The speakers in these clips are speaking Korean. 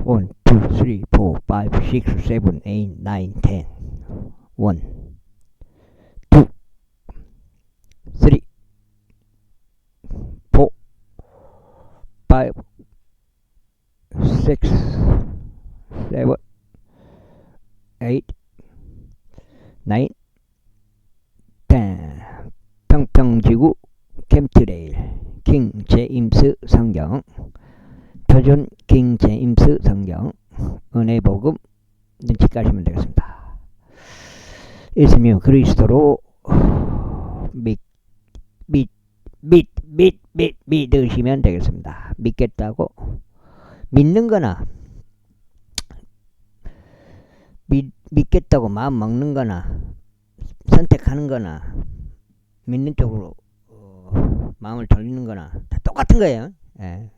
1, 2, 3, 4, 5, 6, 7, 8, 9, 10. 1, 2, 3, 4, 5, 6, 7, 8, 9, 10. 평평지구 캠트레일 킹 제임스 성경, 표준 킹 제임스 성경, 은혜복음 눈치 까시면 되겠습니다. 예수님 그리스도로 믿으시면 되겠습니다. 믿겠다고 믿는 거나 믿겠다고 마음 먹는 거나 선택하는 거나 믿는 쪽으로 마음을 돌리는 거나 다 똑같은 거예요. 예.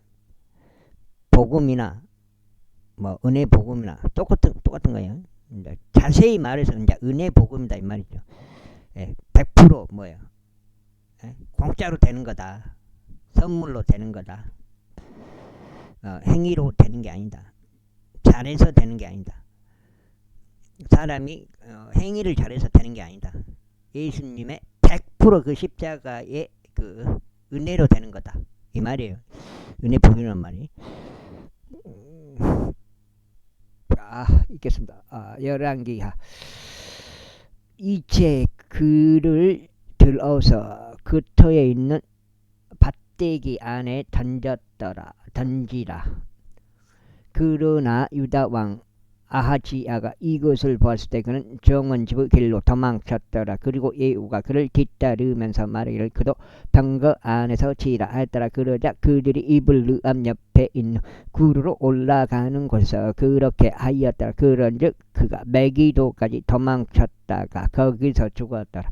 복음이나 뭐 은혜 복음이나 똑같은 거예요. 이제 자세히 말해서 이제 은혜 복음이다 이 말이죠. 예. 100% 뭐예요? 예? 공짜로 되는 거다. 선물로 되는 거다. 행위로 되는 게 아니다. 잘해서 되는 게 아니다. 사람이 행위를 잘해서 되는 게 아니다. 예수님의 100% 그 십자가의 그 은혜로 되는 거다. 이 말이에요. 은혜 복음이란 말이. 읽겠습니다. 열왕기하. 이제 그를 들어서 그 터에 있는 밭대기 안에 던지라. 그러나 유다 왕 아하지야가 이것을 보았을 때 그는 정원 집의 길로 도망쳤더라. 그리고 예후가 그를 뒤따르면서 말하기를 그도 병거 안에서 지라 하였더라. 그러자 그들이 이블 르암 옆에 있는 구루로 올라가는 곳에서 그렇게 하였더라. 그런즉 그가 메기도까지 도망쳤다가 거기서 죽었더라.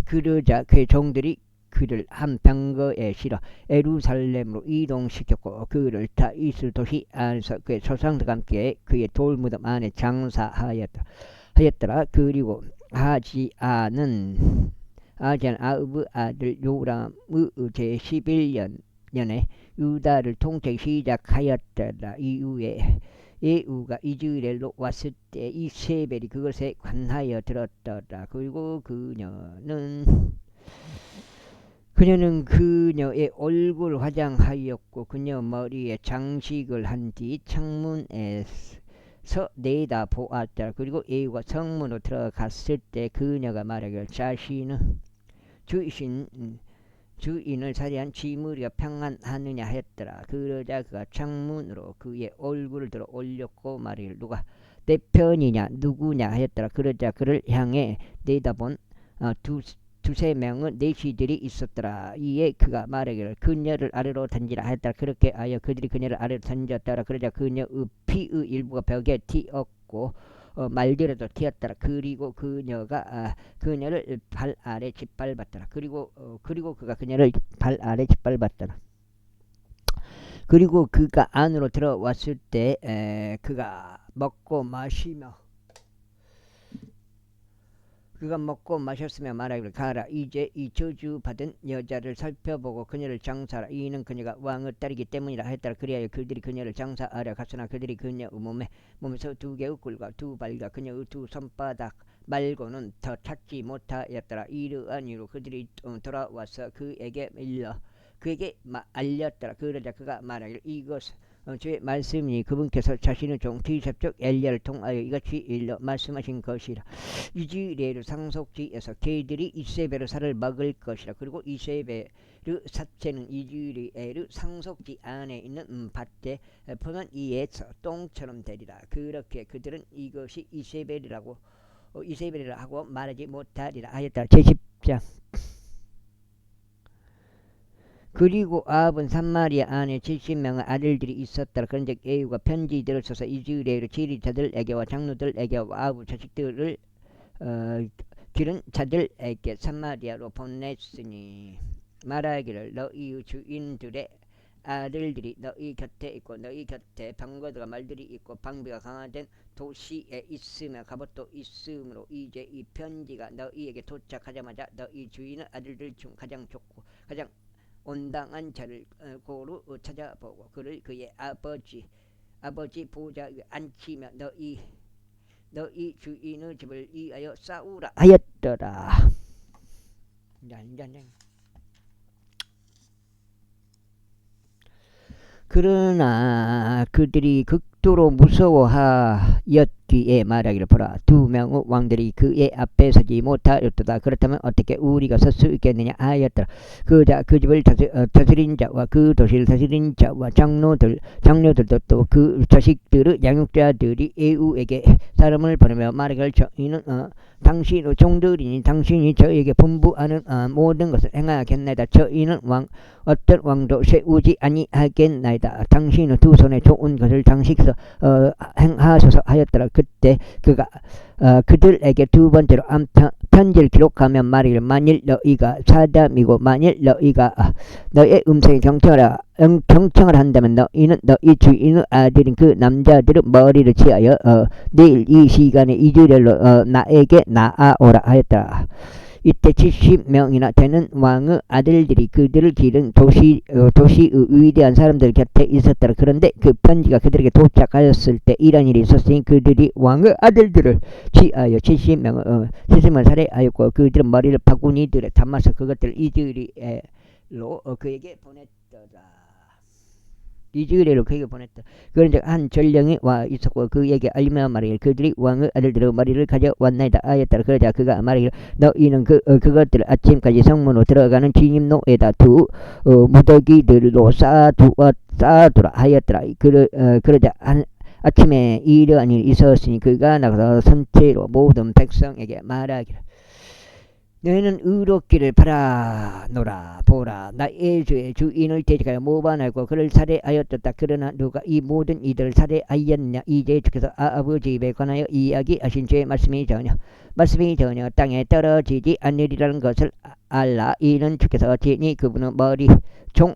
그러자 그의 종들이 그를 한 병거에 실어 예루살렘으로 이동시켰고 그를 다윗의 도시 안에서 그의 조상들과 함께 그의 돌무덤 안에 장사하였더라. 그리고 아하지야는 아흐의 아들 요람의 제11년에 유다를 통치 시작하였더라. 이후에 예후가 이즈레엘로 왔을 때 이세벨이 그것에 관하여 들었더라. 그리고 그녀는 그녀의 얼굴 화장하였고 그녀 머리에 장식을 한 뒤 창문에서 내다보았더라. 그리고 예후가 성문으로 들어갔을 때 그녀가 말하기를 자신은 주인을 살해한 쥐무리가 평안하느냐 했더라. 그러자 그가 창문으로 그의 얼굴을 들어 올렸고 말하기를 누가 내 편이냐 누구냐 하였더라. 그러자 그를 향해 내다본 두세 명의 내시들이 있었더라. 이에 그가 말하기를 그녀를 아래로 던지라 하였더라. 그렇게 하여 그들이 그녀를 아래로 던졌더라. 그러자 그녀의 피의 일부가 벽에 튀었고 말들에도 튀었더라. 그리고 그녀가 그녀를 발 아래 짓밟았더라. 그리고 그가 그녀를 발 아래 짓밟았더라. 그리고 그가 안으로 들어왔을 때 그가 먹고 마셨으며 말하기를 가라. 이제 이 저주받은 여자를 살펴보고 그녀를 장사하라. 이는 그녀가 왕의 딸이기 때문이라 했더라. 그리하여 그들이 그녀를 장사하려 갔으나 그들이 그녀의 몸에서 두 개의 꿀과 두 발과 그녀의 두 손바닥 말고는 더 찾지 못하였더라. 이러한 이유로 그들이 돌아와서 그에게 알렸더라. 그러자 그가 말하기를 이것 주의 말씀이 그분께서 자신의 종 디셉적 엘리야를 통하여 이같이 일러 말씀하신 것이라. 이즈레엘 상속지에서 개들이 이세벨의 살을 먹을 것이라. 그리고 이세벨의 사체는 이즈레엘 상속지 안에 있는 밭에 퍼난 이에서 똥처럼 되리라. 그렇게 그들은 이것이 이세벨이라 하고 말하지 못하리라 하였다. 제10장. 그리고 아합은 삼마리아 안에 70명의 아들들이 있었더라. 그런즉 예후가 편지들을 써서 이즈레엘 지리자들에게와 장로들에게와 아합의 자식들을 기른 자들에게 삼마리아로 보냈으니 말하기를 너희 주인들의 아들들이 너희 곁에 있고 너희 곁에 병거들과 말들이 있고 방비가 강화된 도시에 있으며 갑옷도 있으므로 이제 이 편지가 너희에게 도착하자마자 너희 주인의 아들들 중 가장 좋고 가장 온당한 자를 고루 찾아보고 그를 그의 아버지 아버지 보좌 위에 앉히며 너희 주인의 집을 위하여 싸우라 하였더라. 그러나 그들이 극도로 무서워하였기에 말하기를 보라 두 명의 왕들이 그의 앞에 서지 못하였도다. 그렇다면 어떻게 우리가 설 수 있겠느냐 하였더라. 그 집을 다스린 자와 그 도시를 다스린 자와 장로들도 또 그 자식들의 양육자들이 예후에게 사람을 보내며 말하기를 저희는 당신의 종들이니 당신이 저에게 분부하는 모든 것을 행하겠나이다. 저희는 어떤 왕도 세우지 아니하겠나이다. 당신의 두 손에 좋은 것을 장식해서 행하소서 하였더라. 그때 그가 그들에게 두 번째로 편지를 기록하면 말이기를 만일 너희가 사담이고 만일 너희가 너의 음성에 경청을 한다면 너희는 너희 주인의 아들인 그 남자들의 머리를 치하여 내일 이 시간에 이즈리엘로 나에게 나아오라 하였더라. 이때 70명이나 되는 왕의 아들들이 그들을 기른 도시의 위대한 사람들 곁에 있었더라. 그런데 그 편지가 그들에게 도착하였을 때 이런 일이 있었으니 그들이 왕의 아들들을 취하여 70명을 살해하였고 그들은 머리를 바구니들에 담아서 그것들을 이즈리엘로 그에게 보냈더라. 이즈리엘로 그에게 보냈다. 그런즉 한 전령이 와 있었고 그에게 알리며 말하기를 그들이 왕의 아들들의 머리를 가져왔나이다 하였더라. 그러자 그가 말하기를 너희는 그것들을 아침까지 성문으로 들어가는 진입로에다 두 무더기들로 쌓아두라 하였더라. 그러자 아침에 이러한 일이 있었으니 그가 나가서 선체로 모든 백성에게 말하기를 너희는 의롭기를 바라노라. 보라 나의 주의 주인을 대적하여 모반하고 그를 살해하였다. 그러나 누가 이 모든 이들을 살해하였느냐. 이제 주께서 아버지 입에 관하여 이야기하신 주의 말씀이 전혀 땅에 떨어지지 않으리라는 것을 알라. 이는 주께서 어찌니 그분의 머리 종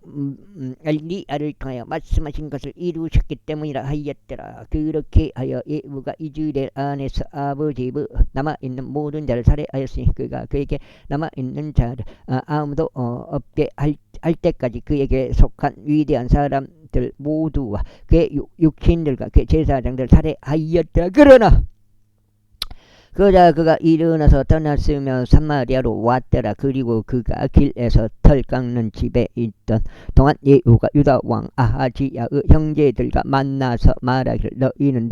엘리야를 통하여 말씀하신 것을 이루셨기 때문이라 하였더라. 그렇게 하여 예후가 이즈리엘 안에서 아버지 입의 남아있는 모든 자를 살해하였으니 그가 그에게 남아있는 자를 아무도 없게 할 때까지 그에게 속한 위대한 사람들 모두와 그의 육신들과 그의 제사장들을 살해하였더라. 그러자 그가 일어나서 떠났으며 사마리아로 왔더라. 그리고 그가 길에서 털 깎는 집에 있던 동안 예후가 유다 왕 아하지야의 형제들과 만나서 말하기를 너희는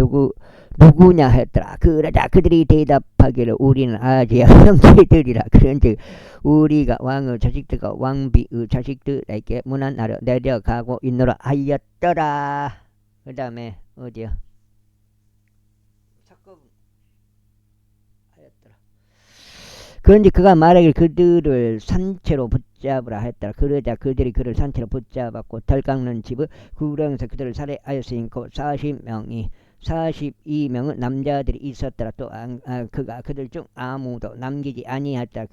누구냐 했더라. 그러자 그들이 대답하기를 우리는 아하지야 형제들이라. 그런즉 우리가 왕의 자식들과 왕비의 자식들에게 문안하러 내려가고 있노라 하였더라. 그 다음에 어디요? 그런데 그가 말하기를 그들을 산채로 붙잡으라 했더라. 그러자 그들이 그를 산채로 붙잡았고 털 깎는 집의 구렁에서 그들을 살해하였으니 곧 42명의 남자들이 있었더라. 또 그가 그들 중 아무도 남기지 아니하였다.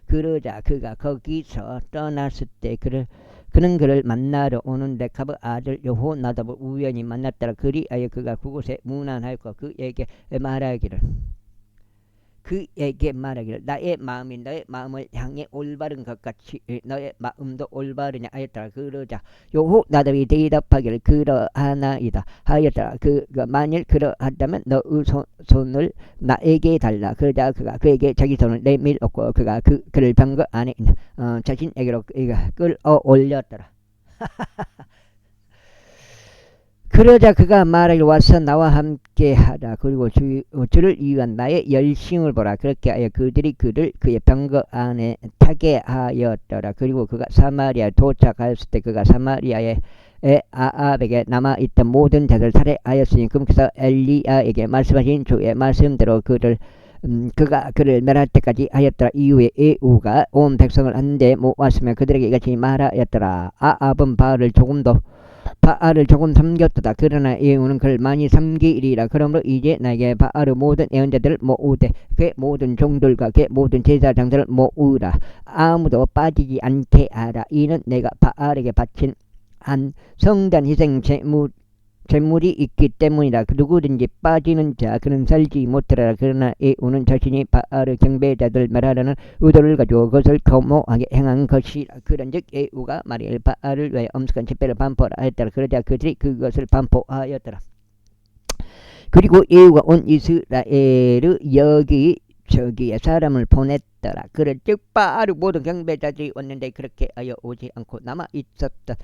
그러자 그가 거기서 떠났을 때 그는 그를 만나러 오는 레캅의 아들 여호나답을 우연히 만났더라. 그리하여 그가 그곳에 문안하였고 그에게 말하기를 나의 마음이 너의 마음을 향해 올바른 것 같이 너의 마음도 올바르냐 하였더라. 그러자 여호나답이 대답하기를 그러하나이다 하였더라. 만일 그러하다면 너의 손을 나에게 달라. 그러자 그가 그에게 자기 손을 내밀었고 그가 그를 병거 안에 있는 자신에게로 끌어올렸더라. 그러자 그가 말하기를 와서 나와 함께 하라. 그리고 주를 위한 나의 열심을 보라. 그렇게 하여 그들이 그를 그의 병거 안에 타게 하였더라. 그리고 그가 사마리아에 도착하였을 때 그가 사마리아에 아합에게 남아있던 모든 자들을 살해하였으니 그러면서 엘리야에게 말씀하신 주의 말씀대로 그가 그를 멸할 때까지 하였더라. 이후에 예후가 온 백성을 한데 모았으며 그들에게 이같이 말하였더라. 아합은 바알을 조금 섬겼도다. 그러나 예후는 그를 많이 섬기리라. 그러므로 이제 나에게 바알의 모든 예언자들을 모으되 그의 모든 종들과 그의 모든 제사장들을 모으라. 아무도 빠지지 않게 하라. 이는 내가 바알에게 바친 한 성단 희생 재물이 있기 때문이라. 누구든지 빠지는 자 그는 살지 못하리라. 그러나 예후는 자신이 바알의 경배자들 멸하려는 의도를 가지고 그것을 거모하게 행한 것이라. 그런즉 예후가 말하기를 바알을 위하여 엄숙한 집회를 반포하라 하였더라. 그러자 그들이 그것을 반포하였더라. 그리고 예후가 온 이스라엘의 여기 저기에 사람을 보냈더라. 그래 즉 바알의 모든 경배자들이 왔는데 그렇게 하여 오지 않고 남아 있었던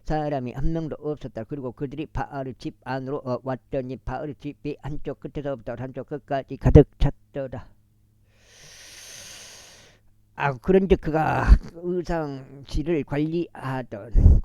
사람이 한 명도 없었다. 그리고 그들이 바알의 집 안으로 왔더니 바알의 집이 한쪽 끝에서부터 한쪽 끝까지 가득 찼더라. 그런즉 그가 의상실을 관리하던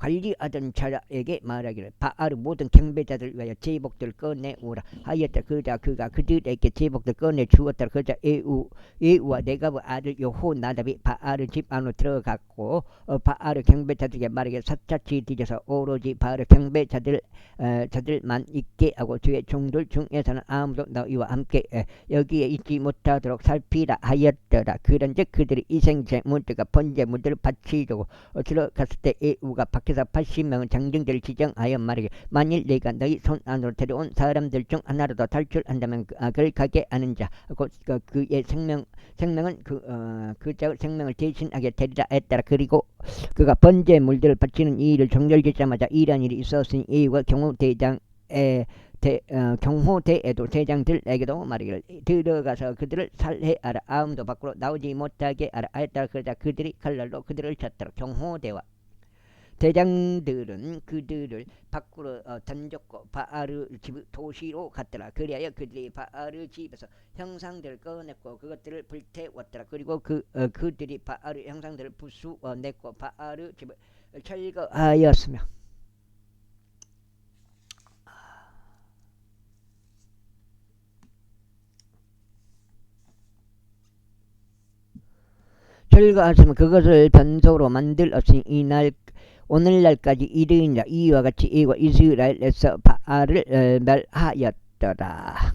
자에게 말하기를 바알의 모든 경배자들 위하여 제복들을 꺼내오라 하였다. 그러자 그가 그들에게 제복들을 꺼내 주었다. 그러자 예후와 네갑의 아들 여호나답이 바알의 집 안으로 들어갔고 바알의 경배자들에게 말하기를 샅샅이 뒤져서 오로지 바알의 경배자들만 있게 하고 주의 종들 중에서는 아무도 너희와 함께 여기에 있지 못하도록 살피라 하였더라. 그런즉 그들이 희생제물들과 번제물들을 바치려고 들어갔을 때 예후가 밖에서 80명의 장정들을 지정하여 말하기를 만일 네가 너희 손 안으로 데려온 사람들 중 하나라도 탈출한다면 그를 가게 하는 자 그의 생명은 그자의 생명을 대신하게 되리라 했더라. 그리고 그가 번제물들을 바치는 이 일을 종결짓자마자 이러한 일이 있었으니 예후가 경호대에도 대장들에게도 말하기를 들어가서 그들을 살해하라 아무도 밖으로 나오지 못하게 하라 하였다. 그러자 그들이 칼날로 그들을 쳤더라. 경호대와 대장들은 그들을 밖으로 던졌고 바알의 집 도시로 갔더라. 그리하여 그들이 바알의 집에서 형상들을 꺼냈고 그것들을 불태웠더라. 그리고 그들이 바알의 형상들을 부수냈고 바알의 집을 철거하였으며 철거하였으며 그것을 변소로 만들었으니 오늘날까지 이르니라. 이와 같이 예후가 이스라엘에서 바알을 멸하였더라.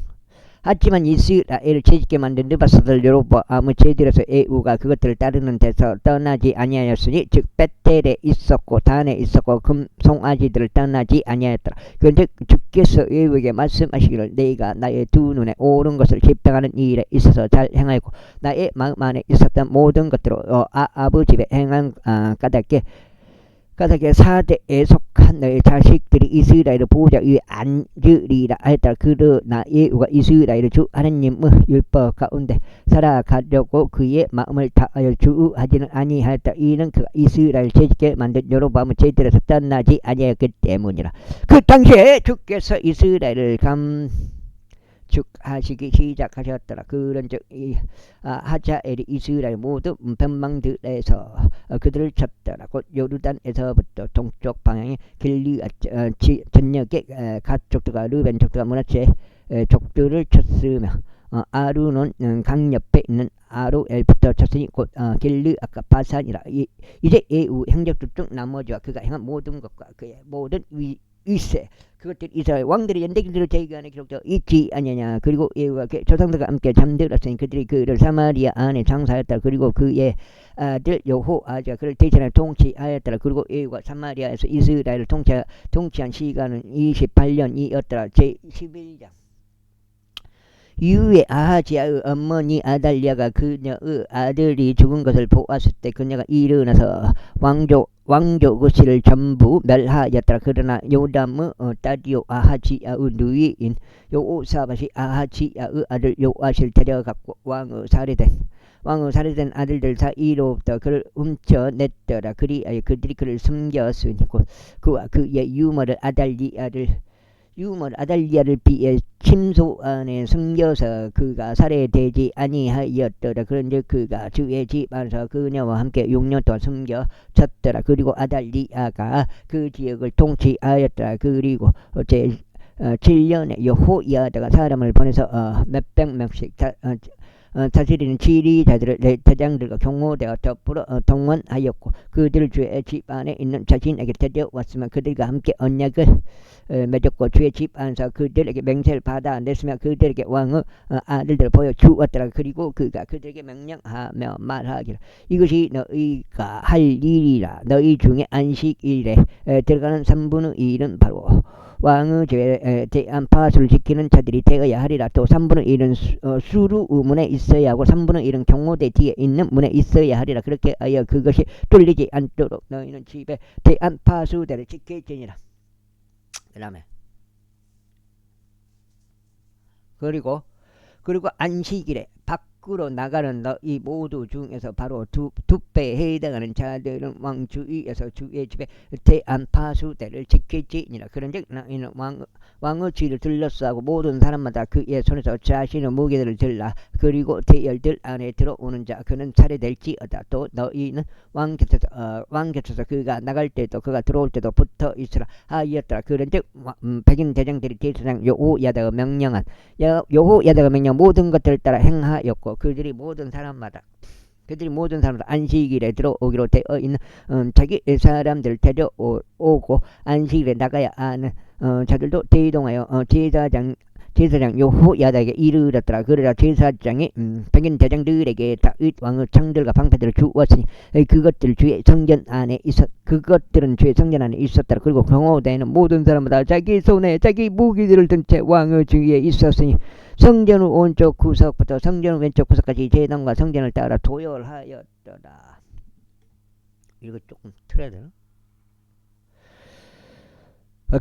하지만 이스라엘을 죄짓게 만든 느바사들 여로보암의 죄들에서 예후가 그것들을 따르는 데서 떠나지 아니하였으니 즉 베텔에 있었고 단에 있었고 금송아지들을 떠나지 아니하였더라. 그런즉 주께서 예후에게 말씀하시기를 내가 나의 두 눈에 옳은 것을 집행하는 이 일에 있어서 잘 행하였고 나의 마음 안에 있었던 모든 것들로 아합의 집에 행한 까닭에 사대에 속한 너의 자식들이 이스라엘의 보호자 위에 앉으리라 하였다. 그러나 예후가 이스라엘의 주 하나님의 율법 가운데 살아가려고 그의 마음을 다하여 주의하지는 아니하였다. 이는 그가 이스라엘 죄짓게 만든 여로보암의 죄들에서 떠나지 아니하였기 때문이라. 그 당시에 주께서 이스라엘을 축하시기 시작하셨더라. 그런즉 하자엘이 이스라엘 모두 변방들에서 그들을 쳤더라. 곧 요르단에서부터 동쪽 방향의 길리앗 전역에 갓 족들과 르벤 족들과 므낫세 족들을 쳤으며 아루는 강 옆에 있는 아로엘부터 쳤으니 곧 길르앗과 바산이라. 이제 예후 행적들 중 나머지와 그가 행한 모든 것과 그의 모든 위세 그것들이 이스라엘 왕들의 연대기들을 제기하는 기록되어 있지 아니냐. 그리고 예후가 조상들과 함께 잠들었으니 그들이 그를 사마리아 안에 장사하였더라. 그리고 그의 아들 여호아하즈가 그를 대신하여 통치하였더라. 그리고 예후가 사마리아에서 이스라엘을 통치한 시간은 28년이었더라. 제11장. 이후에 아하지야의 어머니 아달리아가 그녀의 아들이 죽은 것을 보았을 때 그녀가 일어나서 왕족의 전부 멸하였더라. 그러나 요담의 딸이요 아하지야의 누이인 여호사밧이 아하지야의 아들 요아시를 데려갔고 왕의 살해된 아들들 사이로부터 그를 훔쳐냈더라. 그리하여 그들이 그를 숨겼으니 그와 그의 유모를 아달리아를 비해 침소 안에 숨겨서 그가 살해되지 아니하였더라. 그런즉 그가 주의 집 안에서 그녀와 함께 6년 동안 숨겨졌더라. 그리고 아달리아가 그 지역을 통치하였더라. 그리고 제 7년에 여호야다가 사람을 보내서 몇백 명씩 다스리는 지리자들을 대장들과 경호대와 더불어 동원하였고 그들을 주의 집 안에 있는 자신에게 데려왔으면 그들과 함께 언약을 맺었고 주의 집 안에서 그들에게 맹세를 받아냈으며 그들에게 왕의 아들들을 보여주었더라. 그리고 그가 그들에게 명령하며 말하기를 이것이 너희가 할 일이라. 너희 중에 안식일에 들어가는 3분의 1은 바로 왕의 죄에 대한 파수를 지키는 자들이 되어야 하리라. 또 3분의 1은 수루 문에 있어야 하고 3분의 1은 경호대 뒤에 있는 문에 있어야 하리라. 그렇게 하여 그것이 뚫리지 않도록 너희는 집에 대한 파수대를 지킬지니라. 그 다음에 그리고 안식일에 밖으로 나가는 너희 모두 중에서 바로 두 배에 해당하는 자들은 왕 주위에서 주의 집에 대안파수대를 지킬지니라. 그런즉 너희는 왕의 뒤를 둘러싸고 모든 사람마다 그의 손에서 자신의 무기들을 들라. 그리고 대열들 안에 들어오는 자 그는 살해될지어다. 또 너희는 왕 곁에서 그가 나갈 때도 그가 들어올 때도 붙어 있으라 하였더라. 그런즉 백인 대장들이 제사장 여호야다가 명령한 모든 것들을 따라 행하였고 그들이 모든 사람마다 안식일에 들어오기로 되어 있는 자기 사람들을 데려오고 안식일에 나가야 하는 자들도 대동하여 제사장 여호야다에게 이르렀더라. 그러자 제사장이 백인 대장들에게 다윗 왕의 창들과 방패들을 주었으니 그것들은 주의 성전 안에 있었더라. 그리고 경호대에는 모든 사람마다 자기 손에 자기 무기들을 든 채 왕의 주위에 있었으니 성전 오른쪽 구석부터 성전 왼쪽 구석까지 제단과 성전을 따라 도열하였더라. 이거 조금 틀어야 되나?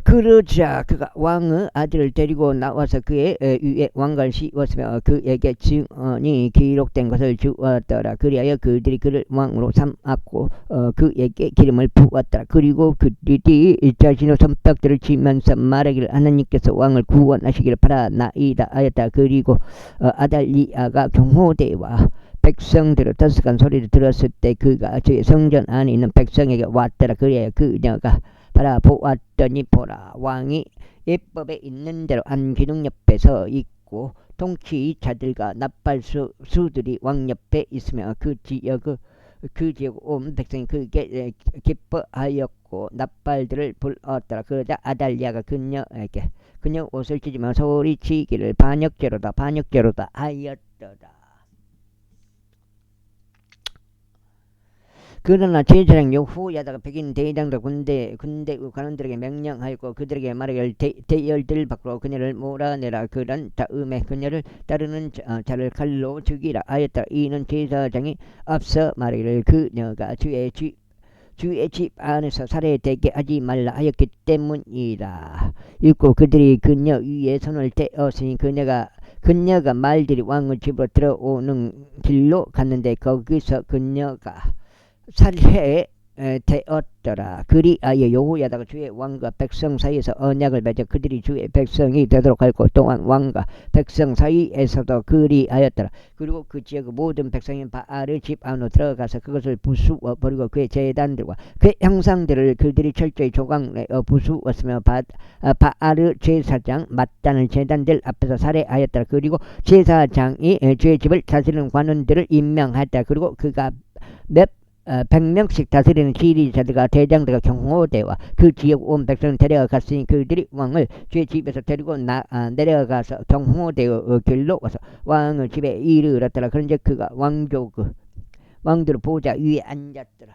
그러자 그가 왕의 아들을 데리고 나와서 그의 위에 왕관을 씌웠으며 그에게 증언이 기록된 것을 주었더라. 그리하여 그들이 그를 왕으로 삼았고 그에게 기름을 부었더라. 그리고 그들이 자신의 손뼉들을 치면서 말하기를 하나님께서 왕을 구원하시기를 바라나이다 하였다. 그리고 아달리아가 경호대와 백성들의 떠들썩한 소리를 들었을 때 그가 저의 성전 안에 있는 백성에게 왔더라. 그래야 그녀가 바라보았더니 보라, 왕이 예법에 있는 대로 한 기둥 옆에 서 있고 통치자들과 납발수들이 왕 옆에 있으며 그 지역 온 백성이 그게 기뻐하였고 납발들을 불었더라. 그러자 아달리아가 그녀 옷을 찢으며 소리치기를 반역죄로다 하였더라. 그러나 제사장 여호야다가 백인 대장들 군대 관원들에게 명령하였고 그들에게 말하기를 대열들 밖으로 그녀를 몰아내라. 그런 다음에 그녀를 따르는 자를 칼로 죽이라 하였다. 이는 제사장이 앞서 말하기를 그녀가 주의 집 안에서 살해되게 하지 말라 하였기 때문이라. 읽고 그들이 그녀 위에 손을 떼었으니 그녀가 말들이 왕의 집으로 들어오는 길로 갔는데 거기서 그녀가 살해되었더라. 그리하여 여호야다가 주의 왕과 백성 사이에서 언약을 맺어 그들이 주의 백성이 되도록 하였고 또한 왕과 백성 사이에서도 그리하였더라. 그리고 그 지역의 모든 백성이 바알의 집 안으로 들어가서 그것을 부수어 버리고 그의 제단들과 그의 형상들을 그들이 철저히 조각내어 부수었으며 바알의 제사장 mat단을 제단들 앞에서 살해하였더라. 그리고 제사장이 주의 집을 다스리는 관원들을 임명하였다. 그리고 그가 100명씩 다스리는 지리자들과 대장들과 경호대와 그 지역 온 백성을 데려갔으니 그들이 왕을 주의 집에서 데리고 내려가서 경호대의 길로 와서 왕의 집에 이르렀더라. 그런데 그가 왕들 보좌 위에 앉았더라.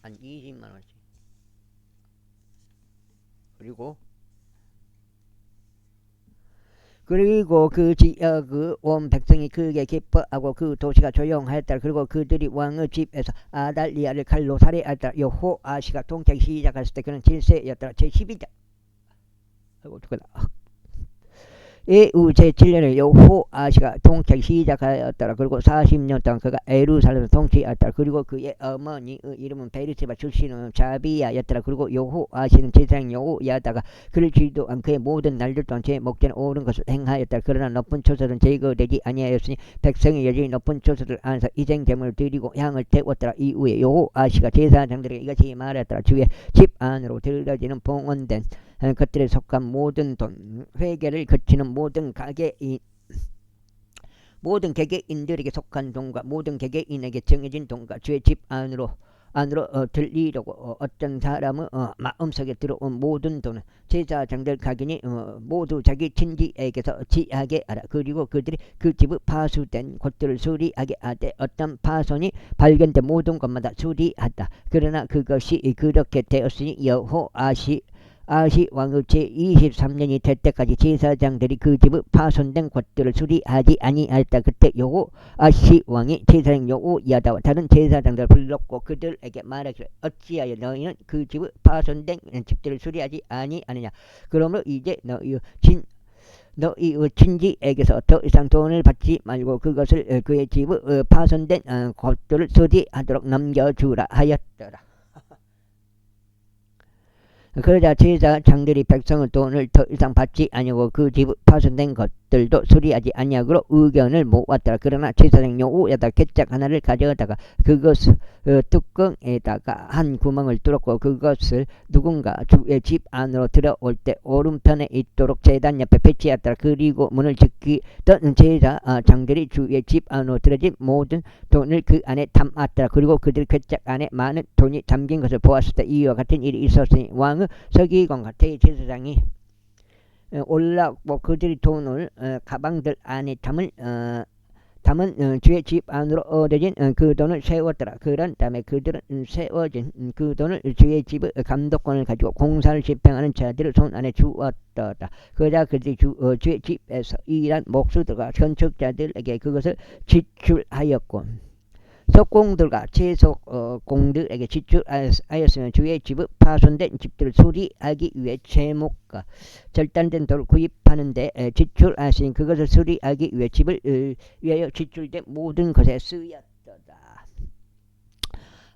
한 20만원씩. 그리고 그 지역의 온 백성이 그에게 기뻐하고 그 도시가 조용하였더라. 그리고 그들이 왕의 집에서 아달리아를 칼로 살해하였더라. 여호아시가 통치하기 시작했을 때 그는 7세였더라. 제12장 이후 제7년에 여호아시가 통치하기 시작하였더라. 그리고 40년 동안 그가 예루살렘에서 통치하였더라. 그리고 그의 어머니의 이름은 베르세바 출신의 자비야였더라. 그리고 여호아시는 제사장 여호야다가 그를 지도한 그의 모든 날들 동안 제 목전에 옳은 것을 행하였더라. 그러나 높은 초소들은 제거되지 아니하였으니 백성이 여전히 높은 초소들 안에서 희생 제물을 드리고 향을 태웠더라. 이후에 여호아시가 제사장들에게 이같이 말했더라. 주의 집 안으로 들어지는 봉헌된 것들에 속한 모든 돈, 회개를 거치는 모든 개개인들에게 속한 돈과 모든 개개인에게 정해진 돈과 주의 집 안으로 들리려고 어떤 사람의 마음속에 들어온 모든 돈은 제사장들 각인이 모두 자기 친지에게서 지하게 하라. 그리고 그들이 그 집의 파수된 곳들을 수리하게 하되 어떤 파손이 발견된 모든 것마다 수리하다. 그러나 그것이 그렇게 되었으니 여호아시 아시 왕의 제23년이 될 때까지 제사장들이 그 집의 파손된 것들을 수리하지 아니하였다. 그때 여호 아시 왕이 제사장 여호야다와 다른 제사장들을 불렀고 그들에게 말하기를 어찌하여 너희는 그 집의 파손된 집들을 수리하지 아니하느냐. 그러므로 이제 너희의 친지에게서 더 이상 돈을 받지 말고 그것을 그의 집의 파손된 것들을 수리하도록 넘겨주라 하였더라. 그러자 제사장들이 백성의 돈을 더 이상 받지 아니하고 그 집 파손된 것들도 수리하지 아니하기로 의견을 모았더라. 그러나 제사장 여호야다 괴짝 하나를 가져다가 그것을 뚜껑에다가 한 구멍을 뚫었고 그것을 누군가 주의 집 안으로 들어올 때 오른편에 있도록 제단 옆에 배치하였더라. 그리고 문을 지키던 제사장들이 주의 집 안으로 들어진 모든 돈을 그 안에 담았더라. 그리고 그들 괴짝 안에 많은 돈이 담긴 것을 보았을 때 이와 같은 일이 있었으니 왕의 서기관과 대제사장이 올라오고 그들이 돈을 가방들 안에 담은 주의 집 안으로 얻어진 그 돈을 세웠더라. 그런 다음에 그들은 세워진 그 돈을 주의 집의 감독권을 가지고 공사를 집행하는 자들의 손 안에 주었더라. 그러자 그들이 주의 집에서 일한 목수들과 건축자들에게 그것을 지출하였고 석공들과 채석공들에게 지출하였으면 주의 집의 파손된 집들을 수리하기 위해 제목과 절단된 돌을 구입하는데 지출하시니 그것을 수리하기 위해 집을 위하여 지출된 모든 것에 쓰였도다.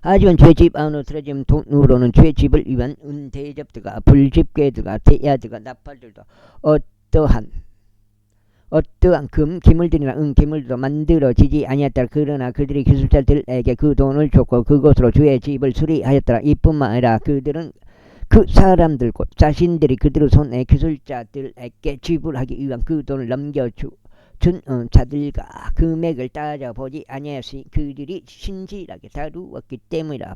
하지만 주의 집 안으로 들어진 돈으로는 주의 집을 위한 은대접들과 불집게들과 대야들과 나팔들도 어떠한 금, 기물들이나 기물도 만들어지지 아니었더라. 그러나 그들이 기술자들에게 그 돈을 줬고 그것으로 주의 집을 수리하였더라. 이뿐만 아니라 그들은 그 사람들 곧 자신들이 그들의 손에 기술자들에게 지불하기 위한 그 돈을 넘겨준 자들과 금액을 따져보지 아니하였으니 그들이 신실하게 다루었기 때문이라.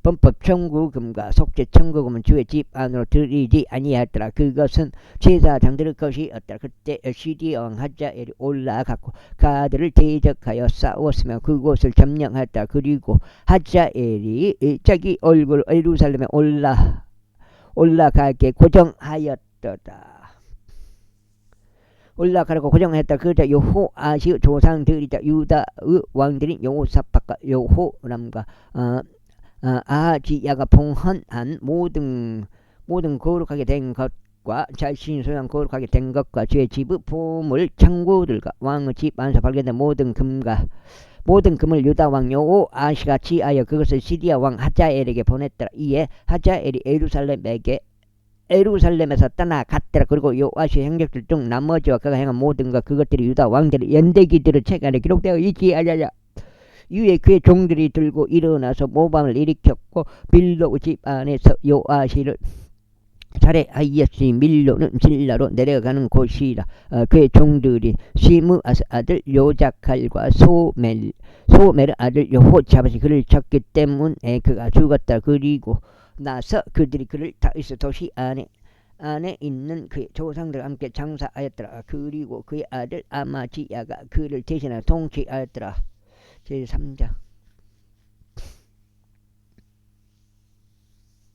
범법 청구금과 속죄 청구금은 주의 집 안으로 들이지 아니하였더라. 그것은 제사장들의 것이었더라. 그때 시디아 왕 하자엘이 올라갔고 가들을 대적하여 싸웠으며 그곳을 점령하였다. 그리고 하자엘이 자기 얼굴을 예루살렘에 올라가게 고정하였더라. 올라가라고 고정했다. 그러자 여호아시의 조상들이자 유다의 왕들인 여호사밧과 여호람과 아하지야가 봉헌한 모든 거룩하게 된 것과 자신이 소유한 거룩하게 된 것과 주의 집의 보물 창고들과 왕의 집 안에서 발견된 모든 금을 유다 왕 여호아시가 취하여 그것을 시리아 왕 하자엘에게 보냈더라. 이에 하자엘이 예루살렘에서 떠나갔더라. 그리고 여호아시의 행적들 중 나머지와 그가 행한 모든 것 그것들이 유다 왕들의 연대기들의 책 안에 기록되어 있지 아니하냐. 이에 그의 종들이 들고 일어나서 모방을 일으켰고 밀로 집 안에서 여호아시를 살해하였으니 밀로는 신라로 내려가는 곳이라. 그의 종들이 시므아스 아들 요자칼과 소멜의 아들 여호자밧이 그를 쳤기 때문에 그가 죽었다. 그리고 나서 그들이 그를 다윗의 도시 안에 있는 그의 조상들과 함께 장사하였더라. 그리고 그의 아들 아마지야가 그를 대신하여 통치하였더라. 제3장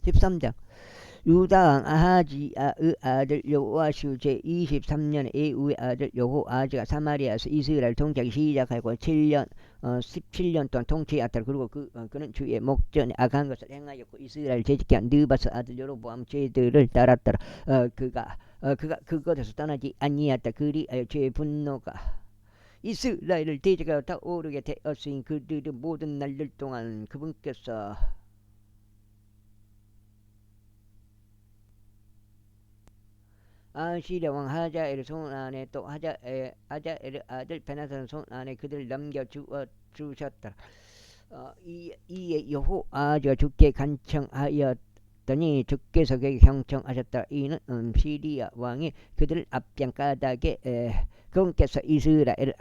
13장 유다왕 아하지야의 아들 여호아시 제23년에 에우의 아들 여호아지가 사마리아에서 이스라엘 통치하기 시작하고 17년 동안 통치하였다. 그리고 그는 주의 목전에 악한 것을 행하였고 이스라엘 재짓게 한 느바스 아들 여로보암 죄들을 따랐더라. 그가 그것에서 떠나지 아니하였다. 그리하여 주의 분노가 이스라엘을 대적하여 타오르게 되었으니 그들의 모든 날들 동안 그분께서 아시리아 왕 하자엘의 손 안에 또 하자엘의 아들 베나산 손 안에 그들을 넘겨주셨다. 이에 여호아지가 주께 간청하였더니 주께서 그에게 경청하셨다. 이는 시리아 왕이 그들을 앞장 까닭에 그분께서 이스라엘을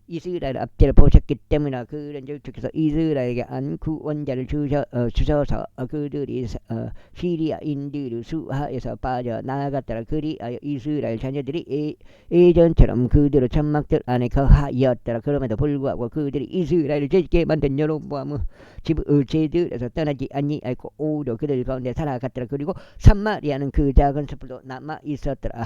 이스라엘 압제를 보셨기 때문에 그런 주께서 이스라엘에게 안 구원자를 주셔서 그들이 시리아인들을 수하에서 빠져나갔더라. 그리하여 이스라엘 자녀들이 예전처럼 그들의 천막들 안에 거하였더라. 그럼에도 불구하고 그들이 이스라엘을 죄짓게 만든 여로보암의 제들에서 떠나지 아니하고 오히려 그들 가운데 살아갔더라. 그리고 삼마리아는 그 작은 숲으로 남아 있었더라.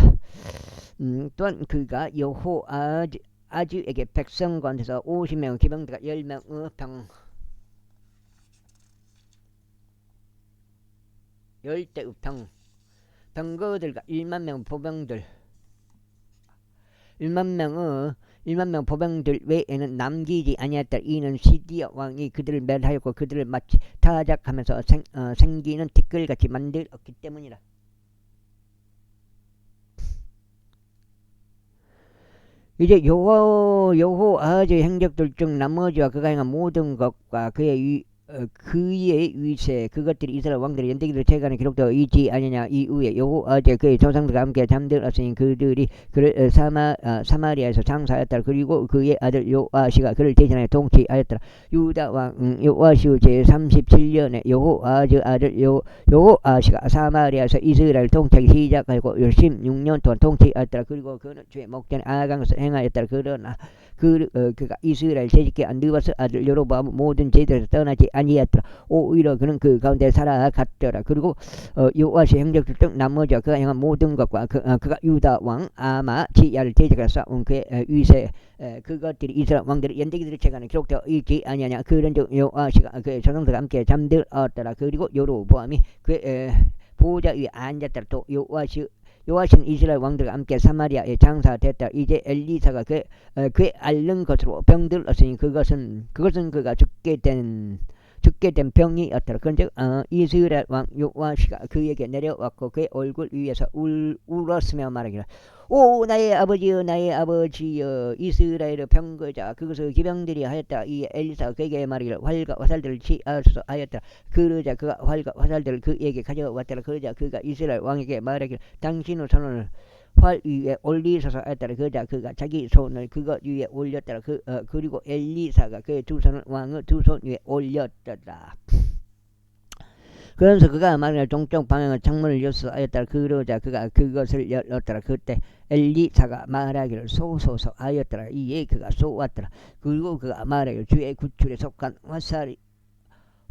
또한 그가 여호아즈에게 백성 가운데서 50명 기병대가 10명의 열대의 병거들과 1만 명 보병들 1만 명 보병들 외에는 남기지 아니었다. 이는 시디아 왕이 그들을 멸하였고 그들을 마치 타작하면서 생기는 티끌같이 만들었기 때문이라. 이제 여호아즈의 행적들 중 나머지와 그가 행한 모든 것과 그의 위세 그것들이 이스라엘 왕들의 연대기들 책안에 기록되어 있지 아니냐. 이후에 여호아즈 그의 조상들과 함께 잠들었으니 그들이 그를 사마리아에서 장사하였더라. 그리고 그의 아들 요아시가 그를 대신하여 통치하였더라. 유다 왕 요아시 제 37년에 여호아즈 아들 요아시가 사마리아에서 이스라엘을 통치하기 시작하고 16년 동안 통치하였더라. 그리고 그는 주의 목전에 악한 것을 행하였더라. 그러나 그가 이스라엘 재짓게 안 느바스 아들 여로보암 모든 제들에서 떠나지 아니었더라. 오히려 그는 그 가운데 살아갔더라. 그리고 요아시 행적들 중 나머지와 그가 행한 모든 것과 그가 유다 왕 아마지야를 대적하여 싸운 그의 위세 그것들이 이스라엘 왕들의 연대기들의 책안에 기록되어 있지 아니하냐. 그런즉 요아시가 그의 조상들과 함께 잠들었더라. 그리고 여로보암이 그의 보좌 위에 앉았더라. 또 요아시는 이스라엘 왕들과 함께 사마리아에 장사됐다. 이제 엘리사가 그의 앓는 것으로 병들었으니 그것은 그가 죽게 된 병이었더라. 그런즉 이스라엘 왕 요아시가 그에게 내려왔고 그의 얼굴 위에서 울었으며 말하기를 오 나의 아버지여 이스라엘의 병거자 그것을 기병들이 하였다. 이 엘리사가 그에게 말하기를 활과 화살들을 취하소서 하였더라. 그러자 그가 활과 화살들을 그에게 가져왔더라. 그러자 그가 이스라엘 왕에게 말하기를 당신의 손을 활 위에 올리소서 하였더라. 그러자 그가 자기 손을 그것 위에 올렸더라. 그리고 엘리사가 그의 두 손을 왕의 두 손 위에 올렸더라. 그러면서 그가 말하기를 동쪽 방향의 창문을 열소서 하였더라. 그러자 그가 그것을 열었더라. 그때 엘리사가 말하기를 쏘소서 하였더라. 이에 그가 쏘았더라. 그리고 그가 말하기를 주의 구출에 속한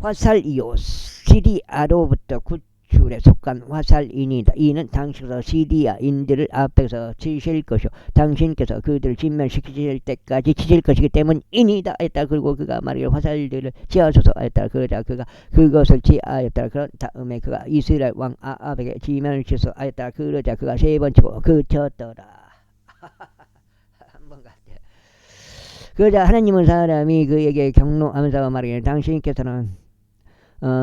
화살이요 시리아로부터 구출에 속한 화살이니이다. 이는 당신께서 시리아인들을 앞에서 치실 것이요 당신께서 그들을 진멸시키실 때까지 치실 것이기 때문이니이다 했다. 그리고 그가 말하기를 화살들을 취하소서 하였다. 그러자 그가 그것을 취하였다. 그런 다음에 그가 이스라엘 왕 아합에게 진멸시키소서 하였다. 그러자 그가 세 번 치고 그쳤더라. 한번 같아. 그러자 하나님은 사람이 그에게 경로하면서 말하기를 당신께서는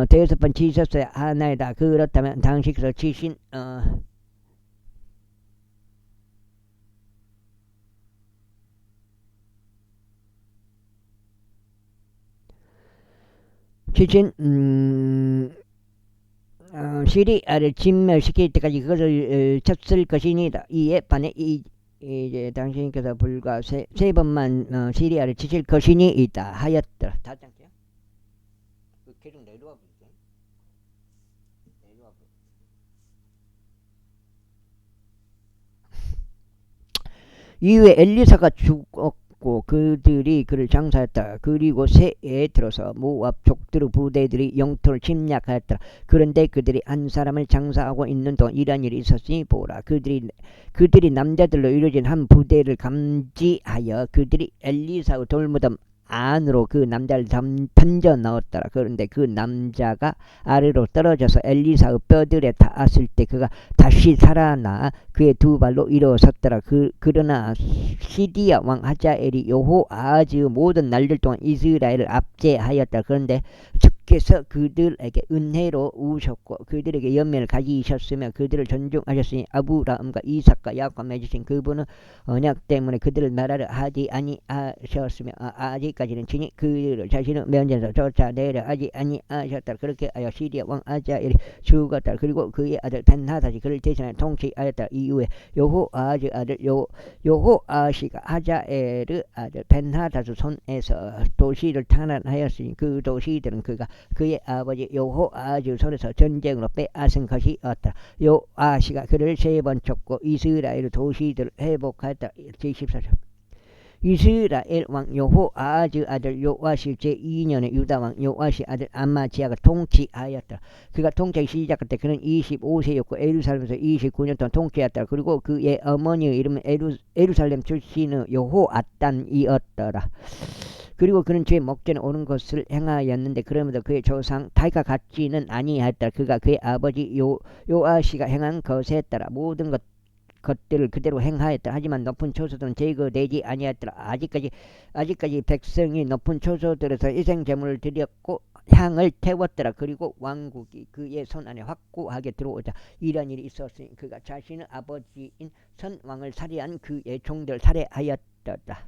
대여섯 번 치셨어야 하나이다. 그렇다면 당신께서 치신 시리아를 진멸시킬 때까지 그것을 쳤을 것이니다. 이에 반해 이제 당신께서 불과 세 번만 시리아를 치실 것이니이다 하였더라. 다시 할게요. 계속 내려와 볼게요. 이후에 엘리사가 죽었고 그들이 그를 장사했다. 그리고 새해에 들어서 모압 족들의 부대들이 영토를 침략하였더라. 그런데 그들이 한 사람을 장사하고 있는 동안 이러한 일이 있었으니 보라. 그들이 남자들로 이루어진 한 부대를 감지하여 그들이 엘리사의 돌무덤 안으로 그 남자를 던져 넣었더라. 그런데 그 남자가 아래로 떨어져서 엘리사의 뼈들에 닿았을 때 그가 다시 살아나 그의 두 발로 일어섰더라. 그러나 시디아 왕 하자엘이 여호아즈 모든 날들 동안 이스라엘을 압제하였다. 그런데 주께서 그들에게 은혜로 우셨고 그들에게 연면을 가지셨으며 그들을 존중하셨으니 아브라함과 이삭과 야곱과 맺으신 그분은 언약 때문에 그들을 나라를 하지 아니하셨으며 아직까지는 친히 그들을 자신의 면전에서 쫓아내려 하지 아니하셨다. 그렇게 하여 시리아 왕 아자엘이 죽었다. 그리고 그의 아들 벤하닷이 그를 대신하여 통치하였다. 이후에 여호아하즈 아들 여호아시가 하자엘의 아들 벤하닷의 손에서 도시를 탄환하였으니 그 도시들은 그의 아버지 여호아하즈 손에서 전쟁으로 빼앗은 것이었다. 여호아시가 그를 3번 쳤고 이스라엘 도시들을 회복하였다. 제14절. 이스라엘 왕 여호아하즈 아들 요아시 제2년에 유다 왕 요아시 아들 아마지아가 통치하였다. 그가 통치하기 시작할 때 그는 25세였고 예루살렘에서 29년 동안 통치했다. 그리고 그의 어머니의 이름은 예루살렘 출신의 여호아단이었더라. 그리고 그는 주의 목전에 오는 것을 행하였는데 그러면서 그의 조상 다윗과 같지는 아니하였다. 그가 그의 아버지 요아시가 행한 것에 따라 모든 것들을 그대로 행하였다. 하지만 높은 초소들은 제거되지 아니하였더라. 아직까지 백성이 높은 초소들에서 희생제물을 드렸고 향을 태웠더라. 그리고 왕국이 그의 손 안에 확고하게 들어오자 이런 일이 있었으니 그가 자신의 아버지인 선왕을 살해한 그의 종들을 살해하였더라.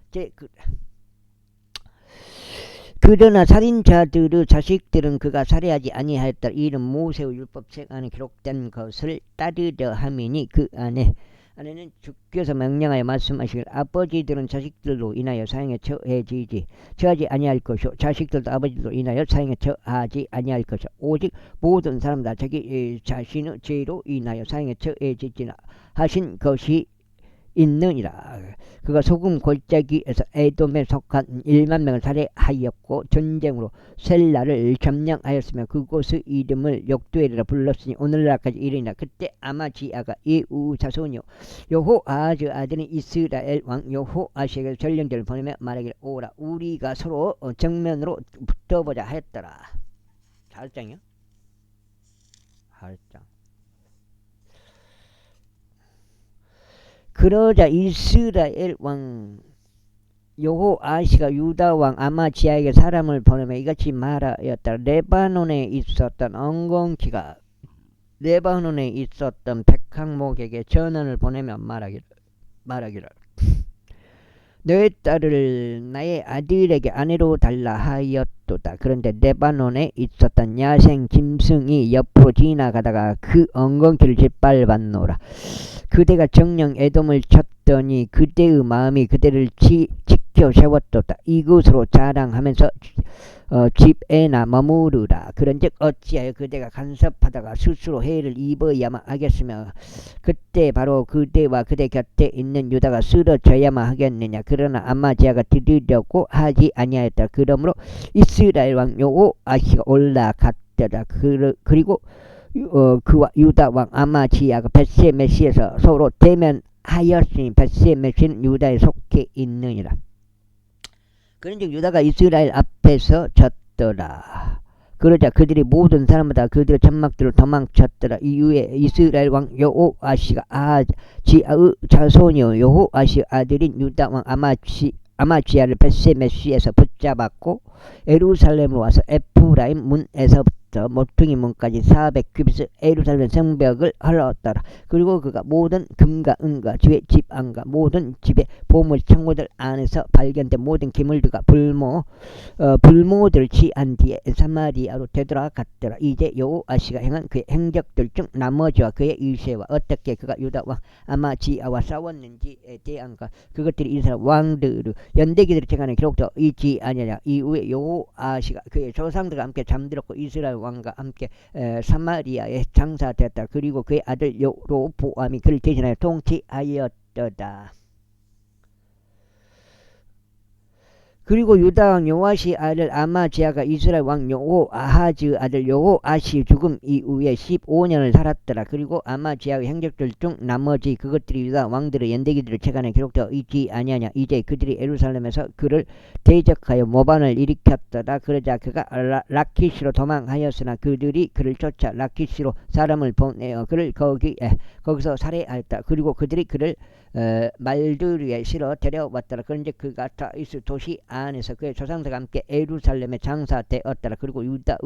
그러나 살인자들의 자식들은 그가 살해하지 아니하였다. 이는 모세의 율법책 안에 기록된 것을 따르려 함이니 그 안에는 주께서 명령하여 말씀하시길 아버지들은 자식들로 인하여 사형에 처하지 아니할 것이요 자식들도 아버지들로 인하여 사형에 처하지 아니할 것이요 오직 모든 사람 다 자기 자신의 죄로 인하여 사형에 처해지지나 하신 것이 있느니라. 그가 소금 골짜기에서 에돔에 속한 1만 명을 살해하였고 전쟁으로 셀라를 점령하였으며 그곳의 이름을 역두엘이라 불렀으니 오늘날까지 이르니라. 그때 아마지아가 예우 자손이요 여호아하즈 아들인 이스라엘 왕 여호아시에게 전령들을 보내며 말하기를 오라 우리가 서로 정면으로 붙어보자 하였더라. 8장이요? 8장. 그러자 이스라엘 왕 여호아시가 유다 왕 아마지아에게 사람을 보내며 이같이 말하였다. 레바논에 있었던 엉겅퀴가 레바논에 있었던 백항목에게 전언을 보내며 말하기를 너의 딸을 나의 아들에게 아내로 달라 하였도다. 그런데 레바논에 있었던 야생 짐승이 옆으로 지나가다가 그 엉겅퀴를 짓밟았노라. 그대가 정령 에돔을 쳤더니 그대의 마음이 그대를 지켜 세웠도다. 이곳으로 자랑하면서 집에나 머무르라. 그런즉 어찌하여 그대가 간섭하다가 스스로 해를 입어야만 하겠으며 그때 바로 그대와 그대 곁에 있는 유다가 쓰러져야만 하겠느냐. 그러나 아마지아가 들으려고 하지 아니하였다. 그러므로 이스라엘 왕 여호아시가 올라갔더라. 그리고 그와 유다 왕 아마지아가 벳세메시에서 서로 대면하였으니 벳세메시는 유다에 속해 있느니라. 그런즉 유다가 이스라엘 앞에서 졌더라. 그러자 그들이 모든 사람마다 그들의 장막들을 도망쳤더라. 이후에 이스라엘 왕 여호아시가 아하지아의 자손이요 여호아시 아들인 유다 왕 아마지아를 벳세메시에서 붙잡았고 예루살렘으로 와서 에프라임 문에서부터 모퉁이 문까지 400규빗의 예루살렘 성벽을 헐었더라. 그리고 그가 모든 금과 은과 주의 집 안과 모든 집의 보물 창고들 안에서 발견된 모든 기물들과 불모들을 취한 뒤에 사마리아로 되돌아갔더라. 이제 여호아시가 행한 그의 행적들 중 나머지와 그의 일세와 어떻게 그가 유다 왕 아마지아와 싸웠는지에 대한 것 그것들이 이스라엘 왕들의 연대기들의 책안에 기록되어 있지 아니하냐. 이후에 여호아시가 그의 조상들과 함께 잠들었고 이스라엘 왕과 함께 사마리아에 장사되었다. 그리고 그의 아들 여로보암이 그를 대신하여 통치하였더다. 그리고 유다 왕 요아시 아들 아마지아가 이스라엘 왕 여호아하즈 아들 여호아시 죽음 이후에 15년을 살았더라. 그리고 아마지아의 행적들 중 나머지 그것들이 유다 왕들의 연대기들의 책안에 기록되어 있지 아니하냐. 이제 그들이 예루살렘에서 그를 대적하여 모반을 일으켰더라. 그러자 그가 라키시로 도망하였으나 그들이 그를 쫓아 라키시로 사람을 보내어 그를 거기서 살해하였다. 그리고 그들이 그를 말들 위에 실어 데려왔더라. 그런데 그가 다윗 도시 안에서 그의 조상들과 함께 예루살렘에 장사되었더라. 그리고 유다의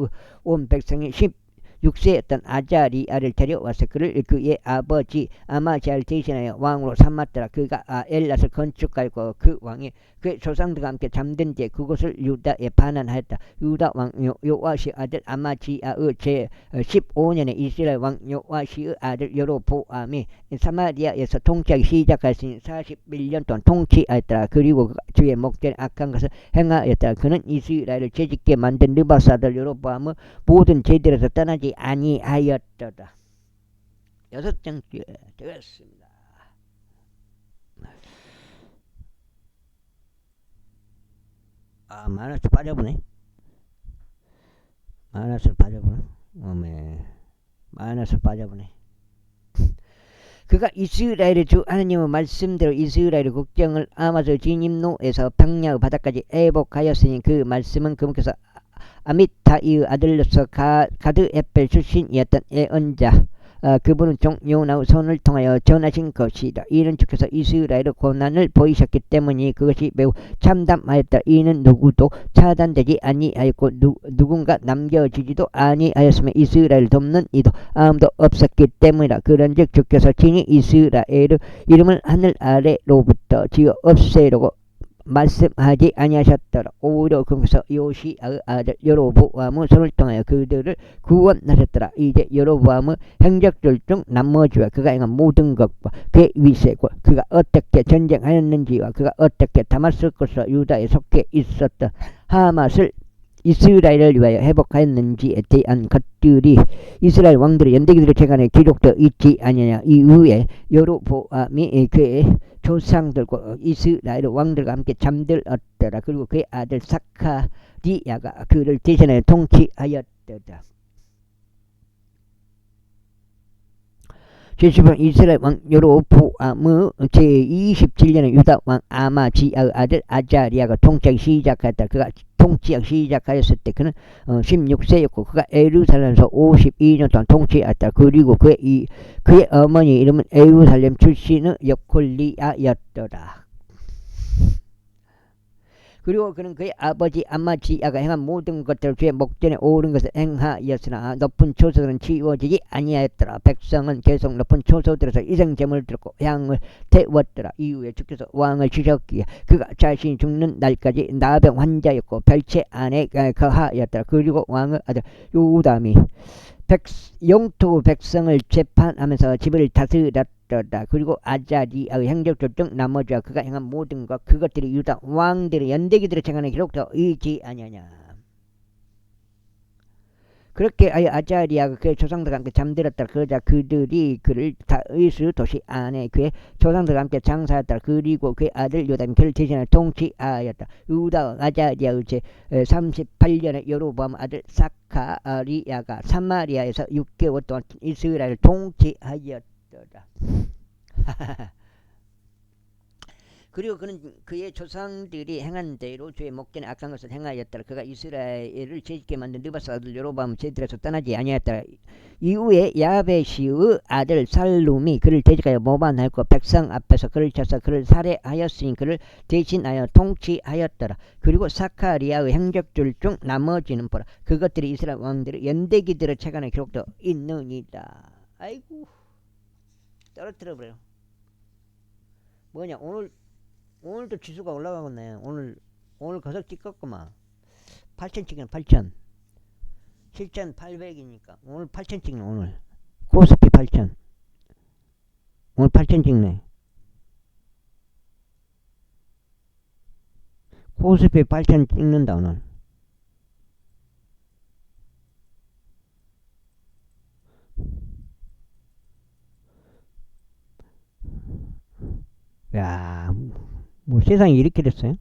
온 백성이 16세였던 아자리아를 데려와서 그를 그의 아버지 아마지아를 대신하여 왕으로 삼았더라. 그가 엘랏을 건축하였고 그 왕이 그의 조상들과 함께 잠든 뒤에 그곳을 유다에 반환하였다. 유다 왕 요아시 아들 아마지아의 제 15년에 이스라엘 왕 요아시의 아들 여로보암이 사마리아에서 통치하기 시작하였으니 41년 동안 통치하였더라. 그리고 주의 목전에 악한 것을 행하였더라. 그는 이스라엘을 죄짓게 만든 느바스 아들 여로보암의 모든 죄들에서 떠나지 아니하였더라. 6장째 되었습니다. 마나스 빠져보네. 마나스 빠져보네. 마나스 빠져보네. 그가 이스라엘의 주 하나님의 말씀대로 이스라엘의 국경을 아마스 진입로에서 평야의 바다까지 애복하였으니 그 말씀은 그분께서 아미타이의 아들로서 가드에펠 출신이었던 예언자 그분은 종 요나의 손을 통하여 전하신 것이다. 이는 주께서 이스라엘의 고난을 보이셨기 때문이 그것이 매우 참담하였다. 이는 누구도 차단되지 아니하였고 누군가 남겨지지도 아니하였으며 이스라엘을 돕는 이도 아무도 없었기 때문이다. 그런즉 주께서 친히 이스라엘의 이름을 하늘 아래로부터 지어 없애려고 말씀하지 아니하셨더라. 오히려 그분께서 요시아의 아들 여로보암의 손을 통하여 그들을 구원하셨더라. 이제 여로보암의 행적들 중 나머지와 그가 행한 모든 것과 그의 위세고 그가 어떻게 전쟁하였는지와 그가 어떻게 다마스커스와 유다에 속해 있었던 하맛을 이스라엘을 위하여 회복하였는지에 대한 것들이 이스라엘 왕들의 연대기들의 재간에 기록되어 있지 아니냐. 이후에 여로보암이 그의 조상들과 이스라엘 왕들과 함께 잠들었더라. 그리고 그의 아들 사카리야가 그를 대신하여 통치하였더라. 제10번 이스라엘 왕 여로보암의 제27년에 유다 왕 아마지아의 아들 아자리아가 통치하기 시작하였다. 그가 통치하기 시작하였을 때 그는 16세였고 그가 예루살렘에서 52년 동안 통치하였다. 그리고 그의 어머니 이름은 예루살렘 출신의 여콜리아였더라. 그리고 그는 그의 아버지 아마지아가 행한 모든 것들을 주의 목전에 옳은 것을 행하였으나 높은 초소들은 치워지지 아니하였더라. 백성은 계속 높은 초소들에서 이생제물을 드렸고 향을 태웠더라. 이후에 주께서 왕을 주셨기에 그가 자신이 죽는 날까지 나병 환자였고 별채 안에 거하였더라. 그리고 왕의 아들 요담이 영토 백성을 재판하면서 집을 다스렸더라. 그리고 아자리아의 행적들 중 나머지와 그가 행한 모든 것 그것들이 유다 왕들의 연대기들의 재간에 기록되어 있지 아니하냐. 그렇게 아자리아가 그의 조상들과 함께 잠들었다. 그러자 그들이 그를 다윗의 도시 안에 그의 조상들과 함께 장사했다. 그리고 그의 아들 요담이 그를 대신하여 통치하였다. 유다 아자리아의 제38년에 여로보암 아들 사카리야가 사마리아에서 6개월 동안 이스라엘을 통치하였다. 그리고 그는 그의 조상들이 행한 대로 주의 목전에 악한 것을 행하였더라. 그가 이스라엘을 죄짓게 만든 느바스 아들 여로보암 제들에서 떠나지 아니하였더라. 이후에 야베시의 아들 살룸이 그를 대적하여 모반하였고 백성 앞에서 그를 쳐서 그를 살해하였으니 그를 대신하여 통치하였더라. 그리고 사카리아의 행적들 중 나머지는 보라 그것들이 이스라엘 왕들의 연대기들의 책안에 기록되어 있느니라. 아이고 떨어뜨려버려. 뭐냐 오늘도 지수가 올라가겠네. 오늘 거석 찍었구만. 8천 찍네. 8천 7,800이니까 오늘 8천 찍네. 오늘 코스피 8천 오늘 8천 찍네. 코스피 8천 찍는다 오늘. 야, 뭐 세상이 이렇게 됐어요?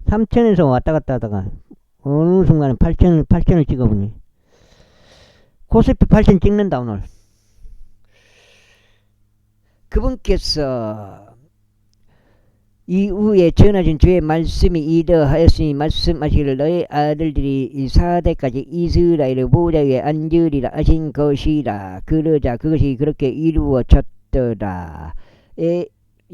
3천에서 왔다 갔다 하다가 어느 순간에 8천을 찍어보니 코스피 8천 찍는다 오늘. 그분께서 이후에 전하신 주의 말씀이 이러하였으니 말씀하시기를 너희 아들들이 4대까지 이스라엘의 보좌 위에 앉으리라 하신 것이라. 그러자 그것이 그렇게 이루어졌더라.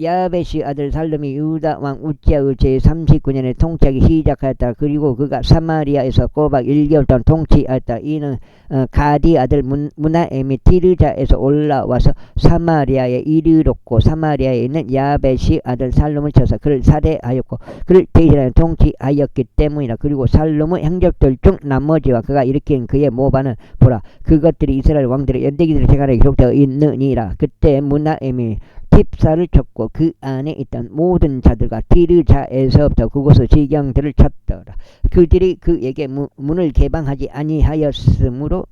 야베시 아들 살룸이 유다 왕 우찌아의 제39년에 통치하기 시작하였다. 그리고 그가 사마리아에서 꼬박 1개월 동안 통치하였다. 이는 가디 아들 무나엠이 티르자에서 올라와서 사마리아에 이르렀고 사마리아에 있는 야베시 아들 살룸을 쳐서 그를 살해하였고 그를 대신하여 통치하였기 때문이라. 그리고 살룸의 행적들 중 나머지와 그가 일으킨 그의 모반은 보라 그것들이 이스라엘 왕들의 연대기들의 생활에 기록되어 있느니라. 그때 무나엠이 팁사를 쳤고 그 안에 있던 모든 자들과 티르자에서부터 그곳의 지경들을 쳤더라. 그들이 그에게 문을 개방하지 아니하였으므로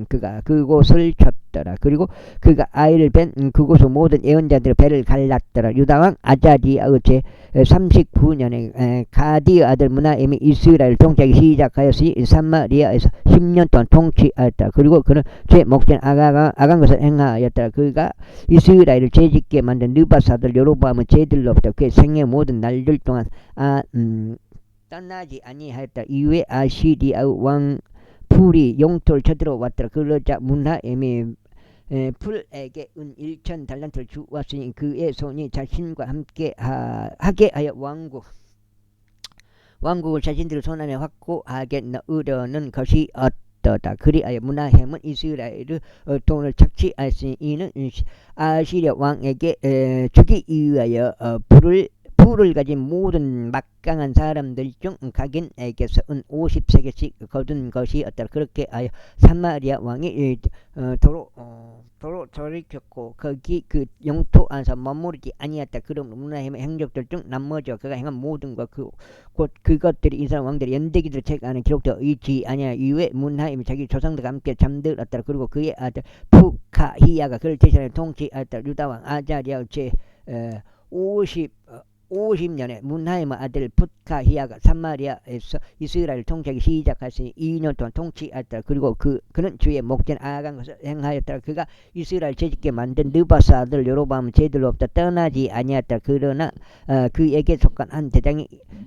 그가 그곳을 쳤더라. 그리고 그가 아이를 뺀 그곳의 모든 예언자들의 배를 갈랐더라. 유다왕 아자리아의 제 39년에 가디의 아들 무나엠이 이스라엘 통치하기 시작하였으니 사마리아에서 10년 동안 통치하였다. 그리고 그는 제 목전 악한 것을 행하였더라. 그가 이스라엘을 죄짓게 만든 느바스 아들 여로보암은 죄들로부터 그의 생애 모든 날들 동안 떠나지 아니하였다. 이후에 아시리아의 왕 풀이 영토를 쳐들어왔더라. 그러자 무나엠이 풀에게 은 1,000달란트를 주었으니 그의 손이 자신과 함께 하게 하여 왕국을 자신들의 손안에 확고하게 넣으려는 것이었다. 그리하여 무나햄은 이스라엘의 돈을 착취하였으니 이는 아시리아 왕에게 주기 위하여 불을 가진 모든 막강한 사람들 중 각인에게서 은 50세계씩 거둔 것이었다. 그렇게 하여 사마리아 왕이 도로 돌이켰고 거기 그 영토 안에서 머무르지 아니었다. 그러므로 무나햄의 행적들 중 나머지와 그가 행한 모든 것 곧 그것들이 이스라엘 왕들의 연대기들 책 안에 기록되어 있지 아니하. 이후에 무나햄이 자기 조상들과 함께 잠들었다. 그리고 그의 아들 푸카히야가 그를 대신하여 통치하였다. 유다왕 아자리아 제 50년에 무나햄의 아들 푸카히야가 사마리아에서 이스라엘을 통치하기 시작하였으니 2년 동안 통치하였다. 그리고 그는 주의 목전 악한 것을 행하였다. 그가 이스라엘 죄짓게 만든 느바스 아들 여로보암은 죄들로부터 떠나지 아니하였다. 그러나 그에게 속한 한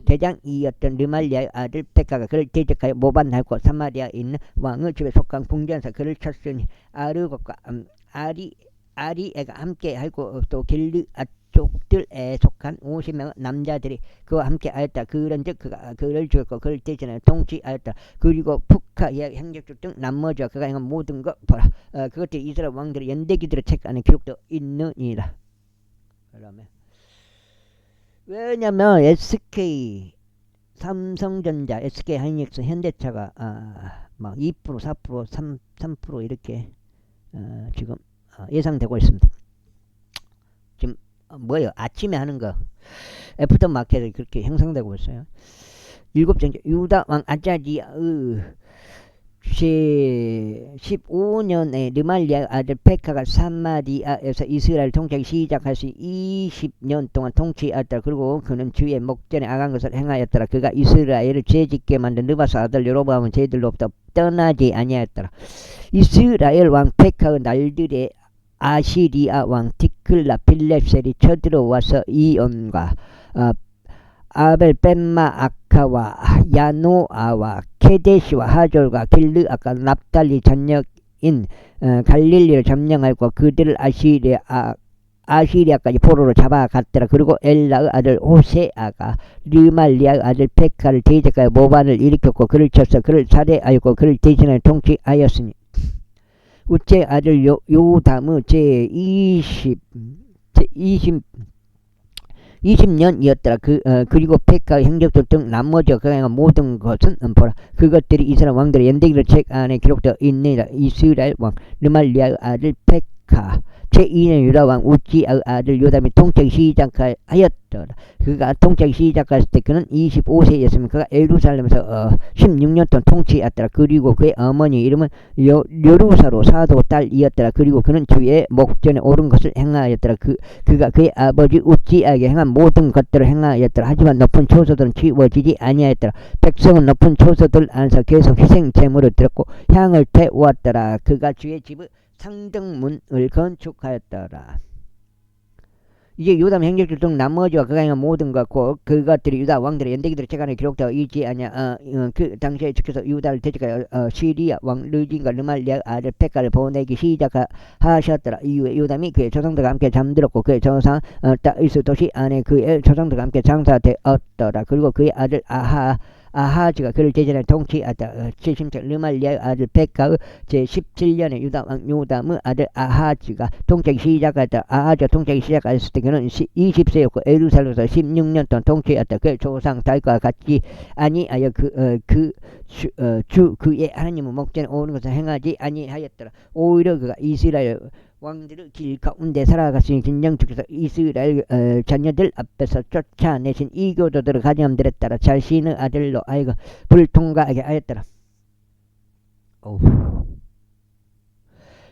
대장이었던 르말리아의 아들 페카가 그를 대적하여 모반하였고 사마리아에 있는 왕의 집에 속한 궁전에서 그를 쳤으니 아르곱과 아리에가 함께 하고 또 길르앗 족들에 속한 50명의 남자들이 그와 함께 하였다. 그런즉 그가 그를 죽였고 그를 대신하여 통치하였다. 그리고 푸카의 행적들 등 나머지와 그가 행한 모든 것 보라 그것들이 이스라엘 왕들의 연대기들의 책 안에 기록되어 있느니라. 그러면 왜냐면 SK 삼성전자, SK 하이닉스, 현대차가 막 2%, 4%, 3% 이렇게 지금 예상되고 있습니다. 지금 뭐예요? 아침에 하는 거 애프터 마켓이 그렇게 형성되고 있어요. 7번째 유다 왕 아자리아의 제 15년에 르말리아 아들 페카가 사마리아에서 이스라엘 통치하기 시작하시 20년 동안 통치하였다. 그리고 그는 주의 목전에 악한 것을 행하였더라. 그가 이스라엘을 죄짓게 만든 느바스 아들 여로보암은 죄들로부터 떠나지 아니하였더라. 이스라엘 왕 페카의 날들에 아시리아 왕 디클라 빌렙셀이 쳐들어와서 이온과 아벨벤마아카와 야노아와 케데시와 하졸과 길르앗과 납달리 전역인 갈릴리를 점령하고 그들을 아시리아까지 포로로 잡아갔더라. 그리고 엘라의 아들 호세아가 르말리아의 아들 페카를 대적하여 모반을 일으켰고 그를 쳐서 그를 살해하였고 그를 대신하여 통치하였으니 우째 아들 요담의 제 20년이었더라. 그리고 페카의 행적들 등 나머지가 그가 행한 모든 것은 보라 그것들이 이스라엘 왕들의 연대기록 책 안에 기록되어 있느니라. 이스라엘 왕 르말리아의 아들 페카 제2년 유다왕 우찌아의 아들 요담이 통치하기 시작하였더라. 그가 통치하기 시작했을 때 그는 25세였으면 그가 예루살렘에서 16년 동안 통치했더라. 그리고 그의 어머니 이름은 여루사로 사도 딸이었더라. 그리고 그는 주의 목전에 옳은 것을 행하였더라. 그가 그의 아버지 우찌아에게 행한 모든 것들을 행하였더라. 하지만 높은 초소들은 치워지지 아니하였더라. 백성은 높은 초소들 안에서 계속 희생 제물을 드렸고 향을 태웠더라. 그가 주의 집의 상등문을 건축하였더라. 이제 요담 행적들 등 나머지와 그가 모든 것고 그것들이 유다 왕들의 연대기들의 재간에 기록되어 있지 아니야. 그 당시에 즉해서 유다를 대적하여 시리아 왕 르진과 르말리아 아들 백가를 보내기 시작하셨더라. 이후에 요담이 그의 조상들과 함께 잠들었고 그의 조상 다이스 도시 안에 그의 조상들과 함께 장사되었더라. 그리고 그의 아들 아하즈가 그를 제전에 통치하다. 70절 르말리아의 아들 백가의 제17년에 유다 왕 요담의 아들 아하즈가 통치하기 시작하다. 아하즈가 통치하기 시작했을 때 그는 20세였고 예루살렘에서 16년 동안 통치했다. 그의 조상 다윗과 같이 아니하여 그의 하나님의 목전에 오는 것을 행하지 아니하였더라. 오히려 그가 이스라엘 왕들의 길 가운데 살아갔으니 진정주께서 이스라엘 자녀들 앞에서 쫓아내신 이교도들의 가정들에 따라 자신의 아들로 하여금 불통과하게 하였더라.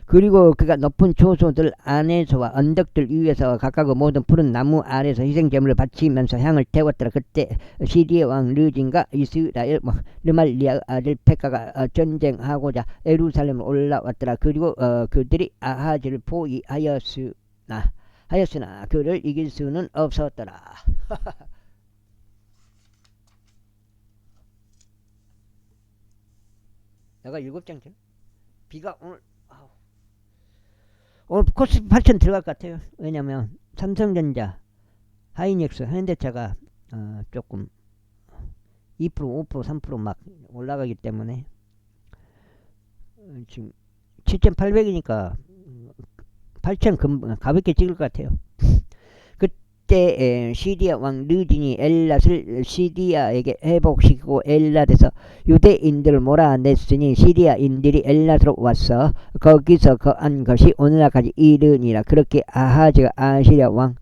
그리고 그가 높은 초소들 안에서와 언덕들 위에서 각각 모든 푸른 나무 아래서 희생제물을 바치면서 향을 태웠더라. 그때 시리아 왕 르진과 이스라엘 르말리아 아들 백가가 전쟁하고자 예루살렘으로 올라왔더라. 그리고 그들이 아하즈를 포위하였으나 그를 이길 수는 없었더라. 내가 7장째 비가 오늘 코스 8천 들어갈 것 같아요. 왜냐면 삼성전자, 하이닉스, 현대차가 조금 2%, 5%, 3% 막 올라가기 때문에 지금 7,800이니까 8,000 가볍게 찍을 것 같아요. 그때 시리아 왕 르딘이 엘랏을 시리아에게 회복시키고 엘랏에서 유대인들을 몰아냈으니 시리아인들이 엘랏으로 와서 거기서 거한 것이 오늘날까지 이르니라. 그렇게 아하즈가 아시리아 왕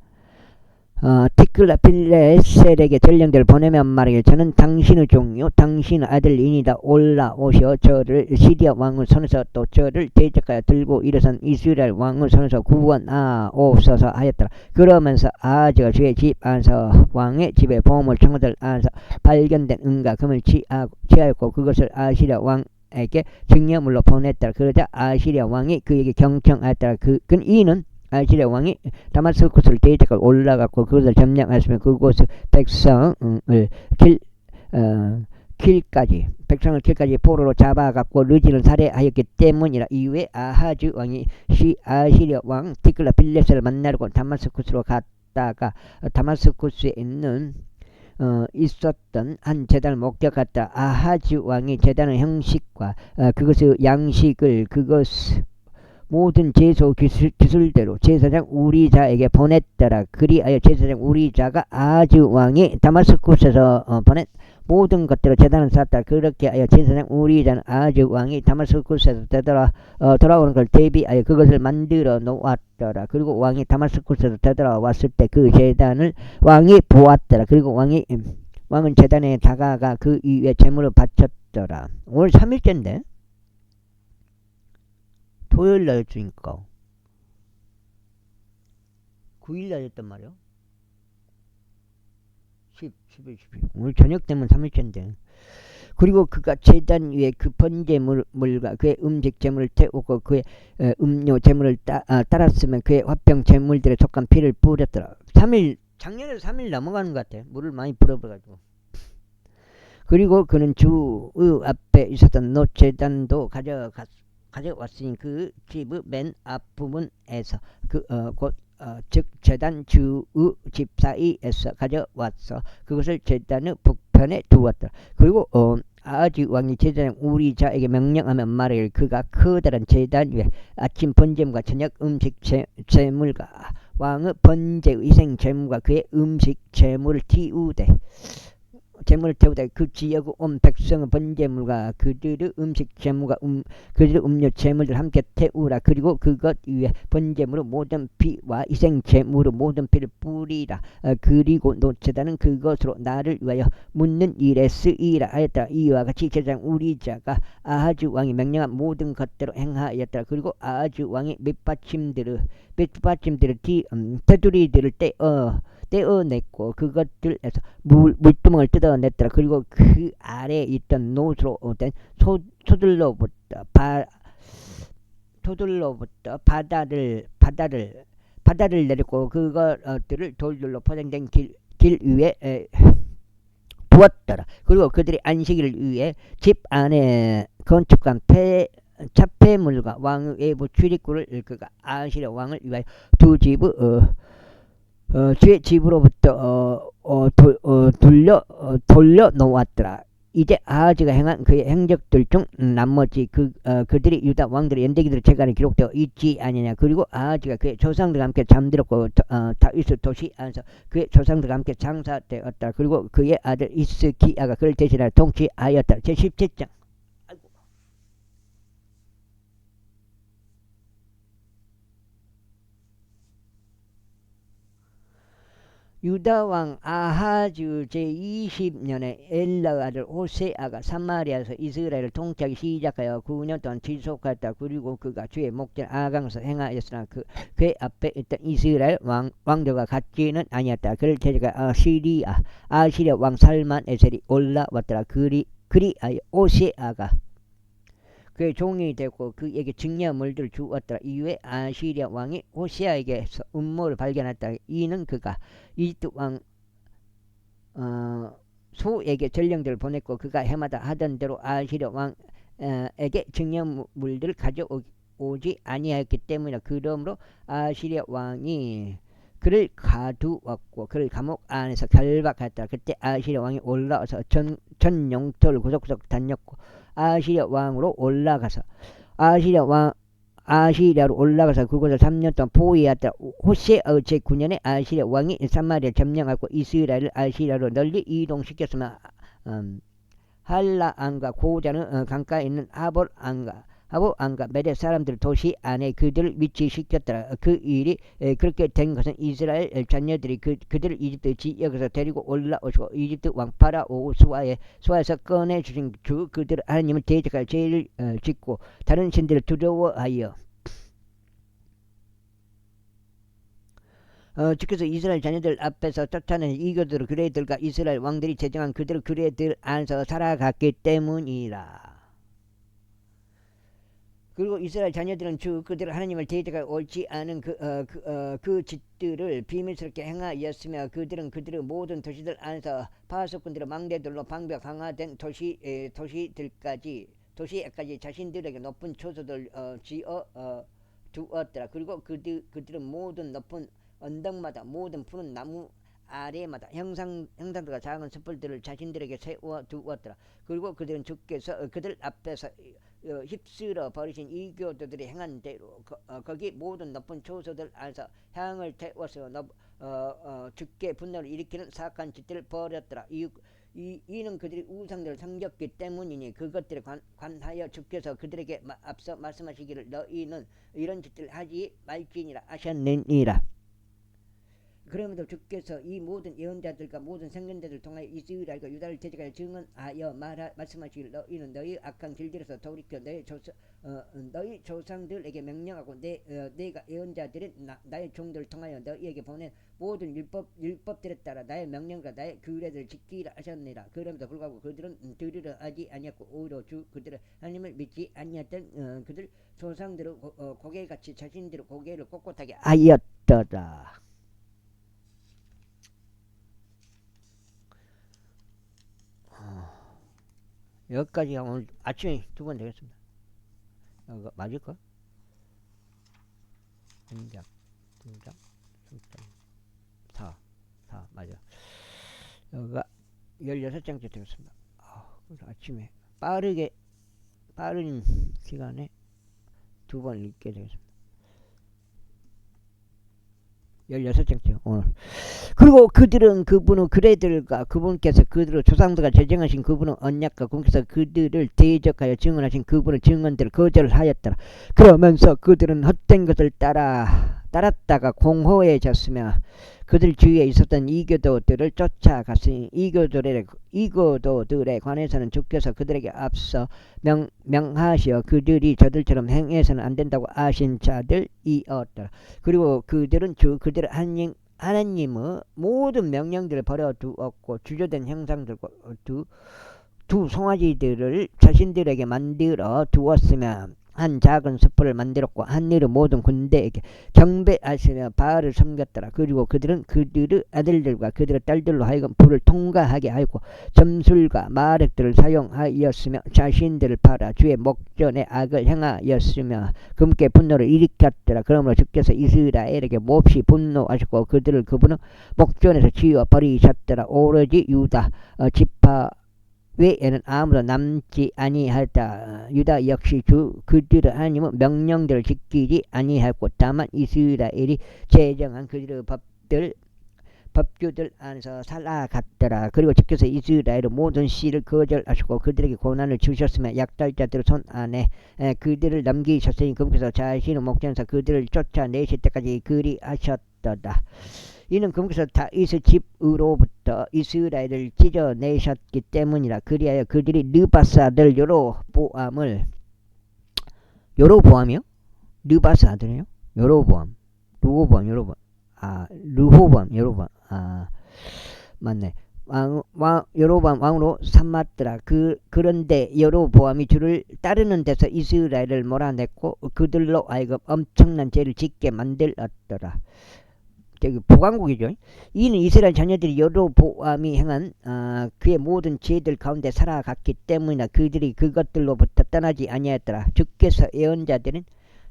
티글라필레셀에게 전령들을 보내면 말이길 저는 당신의 종이요 당신의 아들이니다. 올라오시어 저를 시리아 왕의 손에서 또 저를 대적하여 들고 일어선 이스라엘 왕의 손에서 구원하옵소서 하였더라. 그러면서 아하즈가 주의 집 안에서 왕의 집에 보물 청구들 안에서 발견된 은과 금을 취하였고 그것을 아시리아 왕에게 증여물로 보냈더라. 그러자 아시리아 왕이 그에게 경청하였더라. 이는 아시리아 왕이 다마스쿠스를 대적하고 올라갔고 그것을 점령하였으며 그곳의 백성을 길까지 포로로 잡아갔고 르진을 살해하였기 때문이라. 이후에 아하즈 왕이 아시리아 왕 티글라필레셀을 만나려고 다마스쿠스로 갔다가 다마스쿠스에 있었던 한 제단을 목격했다. 아하즈 왕이 제단의 형식과 그것의 양식을 모든 제소 기술대로 제사장 우리자에게 보냈더라. 그리하여 제사장 우리자가 아하즈 왕이 다마스쿠스에서 보낸 모든 것들을 제단을 쌓았다. 그렇게 하여 제사장 우리자는 아하즈 왕이 다마스쿠스에서 돌아오는 걸 대비하여 그것을 만들어 놓았더라. 그리고 왕이 다마스쿠스에서 되돌아왔을 때 그 제단을 왕이 보았더라. 그리고 왕은 제단에 다가가 그 위에 제물을 바쳤더라. 오늘 3일째인데 토요일 날이니까 9일 날이었단 말이야. 11. 오늘 저녁 되면 3일째인데. 그리고 그가 제단 위에 그 번제물과 그의 음식 제물을 태우고 그의 음료 제물을 따랐으면 그의 화병 제물들에 속한 피를 뿌렸더라. 3일 작년에 3일 넘어가는 것 같아. 물을 많이 불어버려가지고. 그리고 그는 주의 앞에 있었던 노제단도 가져왔으니 그 집의 맨 앞부분에서 즉 제단 주의 집 사이에서 가져왔어 그것을 제단의 북편에 두었다. 그리고 아하즈 왕이 제사장 우리자에게 명령하면 말하길 그가 커다란 제단 위에 아침 번제물과 저녁 음식 제물과 왕의 번제 위생 제물과 그의 음식 제물을 제물을 태우되 그 지역의 온 백성의 번제물과 그들의 음식 제물과 그들의 음료 제물들 함께 태우라. 그리고 그것 위에 번제물의 모든 피와 희생 제물의 모든 피를 뿌리라. 그리고 노제단은 그것으로 나를 위하여 묻는 일에 쓰이라 하였다. 이와 같이 제사장 우리자가 아하즈 왕이 명령한 모든 것대로 행하였다. 그리고 아하즈 왕이 밑받침들을 테두리들을 떼어냈고 그것들에서 물두멍을 뜯어냈더라. 그리고 그 아래에 있던 노수로 된 소들로부터 바다를 내렸고 그것들을 돌들로 포장된 길 위에 두었더라. 그리고 그들이 안식일을 위해 집 안에 건축한 차폐물과 왕의 외부 출입구를 그가 아시리아 왕을 위하여 두 집의 집으로부터 돌려 놓았더라. 이제 아하즈가 행한 그의 행적들 중 나머지 그들이 유다 왕들의 연대기들의 재간에 기록되어 있지 아니냐. 그리고 아하즈가 그의 조상들과 함께 잠들었고 다윗의 도시 안에서 그의 조상들과 함께 장사되었다. 그리고 그의 아들 히스기야가 그를 대신하여 통치하였다. 제17장. 유다왕 아하즈 제20년에 엘라 아들 호세아가 사마리아에서 이스라엘을 통치하기 시작하여 9년 동안 지속하였다. 그리고 그가 주의 목전 아강에서 행하였으나 그의 앞에 있던 이스라엘 왕들과 같지는 아니었다. 그를 제자가 아시리아 왕 살만에셀이 올라왔더라. 그리하여 호세아가 그의 종이 되고 그에게 증여물들을 주었더라. 이후에 아시리아 왕이 호세아에게서 음모를 발견했다. 이는 그가 이집트 왕 소에게 전령들을 보냈고 그가 해마다 하던 대로 아시리아 왕에게 증여물들을 가져오지 아니하였기 때문이다. 그러므로 아시리아 왕이 그를 가두었고 그를 감옥 안에서 결박했다. 그때 아시리아 왕이 올라와서 전 영토를 구석구석 다녔고 아시리아 왕으로 올라가서 아시리아로 올라가서 그곳을 3년 동안 포위하였다. 호세의 제9년에 아시리아 왕이 사마리아를 점령하고 이스라엘을 아시리아로 널리 이동시켰으며 할라안과 고자는 강가에 있는 하볼안과 메대 사람들 도시 안에 그들을 위치시켰더라. 그 일이 그렇게 된 것은 이스라엘 자녀들이 그들을 이집트 지역에서 데리고 올라오시고 이집트 왕 파라오 수하에서 꺼내주신 그들 하나님을 대적할 죄를 짓고 다른 신들을 두려워하여 주께서 이스라엘 자녀들 앞에서 쫓아낸 이교들 그레들과 이스라엘 왕들이 제정한 그들 그레들 안에서 살아갔기 때문이라. 그리고 이스라엘 자녀들은 그들 하나님을 대적하여 옳지 않은 그 짓들을 비밀스럽게 행하였으며 그들은 그들의 모든 도시들 안에서 파수꾼들의 망대들로 방벽 강화된 도시에까지 자신들에게 높은 초소들 지어 두었더라. 그리고 그들은 모든 높은 언덕마다 모든 푸른 나무 아래마다 형상들과 작은 숯불들을 자신들에게 세워 두었더라. 그리고 그들은 주께서 그들 앞에서 휩쓸어 버리신 이교도들이 행한 대로 거기 모든 높은 초소들 안에서 향을 태워서 주께 분노를 일으키는 사악한 짓들을 벌였더라. 이는 그들이 우상들을 섬겼기 때문이니 그것들에 관하여 주께서 그들에게 앞서 말씀하시기를 너희는 이런 짓들을 하지 말지니라 하셨느니라. 그러므로 주께서 이 모든 예언자들과 모든 선견자들을 통하여 이스라엘과 유다를 대적하여 증언하여 말씀하시기를 너희는 너희 악한 길들에서 돌이켜 너희 조상들에게 명령하고 내가 예언자들인 나의 종들을 통하여 너희에게 보낸 모든 율법들에 따라 나의 명령과 나의 규례들을 지키라 하셨느니라. 그럼에도 불구하고 그들은 들으려 하지 아니했고 오히려 그들의 하나님을 믿지 아니했던 그들 조상들은 고개같이 자신들의 고개를 꼿꼿하게 하였더라. 여기까지가 오늘 아침에 2번 되겠습니다. 이거 맞을까? 등장 4 맞아. 여기가 16장째 되겠습니다. 아침에 빠른 시간에 2번 읽게 되겠습니다. 16장째 오늘. 그리고 그들은 그레들과 그분께서 그들의 조상들과 제정하신 그분의 언약과 그분께서 그들을 대적하여 증언하신 그분의 증언들을 거절하였더라. 그러면서 그들은 헛된 것을 따랐다가 공허해졌으며 그들 주위에 있었던 이교도들을 쫓아갔으니 이교도들에 관해서는 주께서 그들에게 앞서 명하시어 그들이 저들처럼 행해서는 안 된다고 아신 자들이었더라. 그리고 그들은 그들의 하나님의 모든 명령들을 버려두었고 주저된 형상들과 두 송아지들을 자신들에게 만들어 두었으며 한 작은 숲을 만들었고 한일의 모든 군대에게 경배하시며 바알을 섬겼더라. 그리고 그들은 그들의 아들들과 그들의 딸들로 하여금 불을 통과하게 하였고 점술과 마력들을 사용하였으며 자신들을 팔아 주의 목전에 악을 행하였으며 금께 분노를 일으켰더라. 그러므로 주께서 이스라엘에게 몹시 분노하셨고 그들을 그분의 목전에서 치워 버리셨더라. 오로지 유다 지파 외에는 아무도 남지 아니하였다. 유다 역시 그들의 하나님의 명령들을 지키지 아니하였고 다만 이스라엘이 제정한 그들의 법규들 안에서 살아갔더라. 그리고 주께서 이스라엘의 모든 씨를 거절하시고 그들에게 고난을 주셨으며 약탈자들의 손 안에 그들을 넘기셨으니 그분께서 자신의 목전에서 그들을 쫓아내실 때까지 그리하셨도다. 이는 그분께서 다윗의 집으로부터 이스라엘을 찢어내셨기 때문이라. 그리하여 그들이 느바스 아들 여로보암이요? 느바스 아들이요? 르호보암 맞네. 여로보암 왕으로 삼았더라. 그런데 여로보암이 주를 따르는 데서 이스라엘을 몰아냈고 그들로 하여금 엄청난 죄를 짓게 만들었더라. 보강국이죠. 이는 이스라엘 자녀들이 여로보암이 행한 그의 모든 죄들 가운데 살아갔기 때문이나 그들이 그것들로부터 떠나지 아니하였더라. 주께서 예언자들은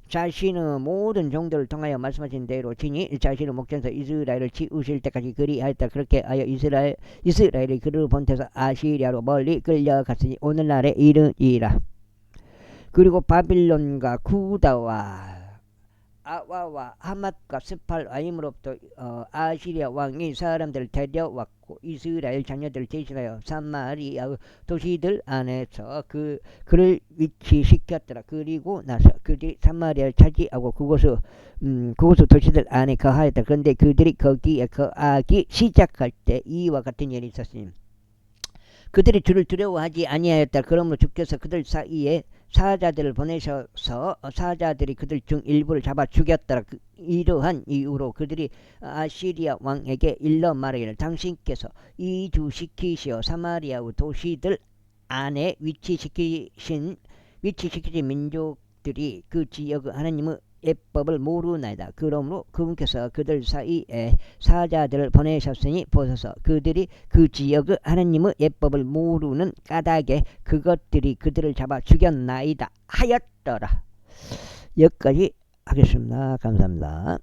자신의 모든 종들을 통하여 말씀하신 대로 친히 자신의 목전에서 이스라엘을 치우실 때까지 그리하였다. 그렇게 하여 이스라엘이 그를 본태서 아시리아로 멀리 끌려갔으니 오늘날에 이르니라. 그리고 바빌론과 구다와 아와와 하맛과 스팔와임으로부터 아시리아 왕이 사람들을 데려왔고 이스라엘 자녀들을 대신하여 사마리아 도시들 안에서 그를 위치시켰더라. 그리고 나서 그들이 사마리아를 차지하고 그곳의 도시들 안에 거하였다. 그런데 그들이 거기에 거하기 시작할 때 이와 같은 일이 있었으니 그들이 주를 두려워하지 아니하였다. 그러므로 주께서 그들 사이에 사자들을 보내셔서 사자들이 그들 중 일부를 잡아 죽였더라. 이러한 이유로 그들이 아시리아 왕에게 일러 말하기를 당신께서 이주시키시어 사마리아의 도시들 안에 위치시키신 민족들이 그 지역의 하나님의 예법을 모르나이다. 그러므로 그분께서 그들 사이에 사자들을 보내셨으니 보소서 그들이 그 지역의 하나님의 예법을 모르는 까닭에 그것들이 그들을 잡아 죽였나이다 하였더라. 여기까지 하겠습니다. 감사합니다.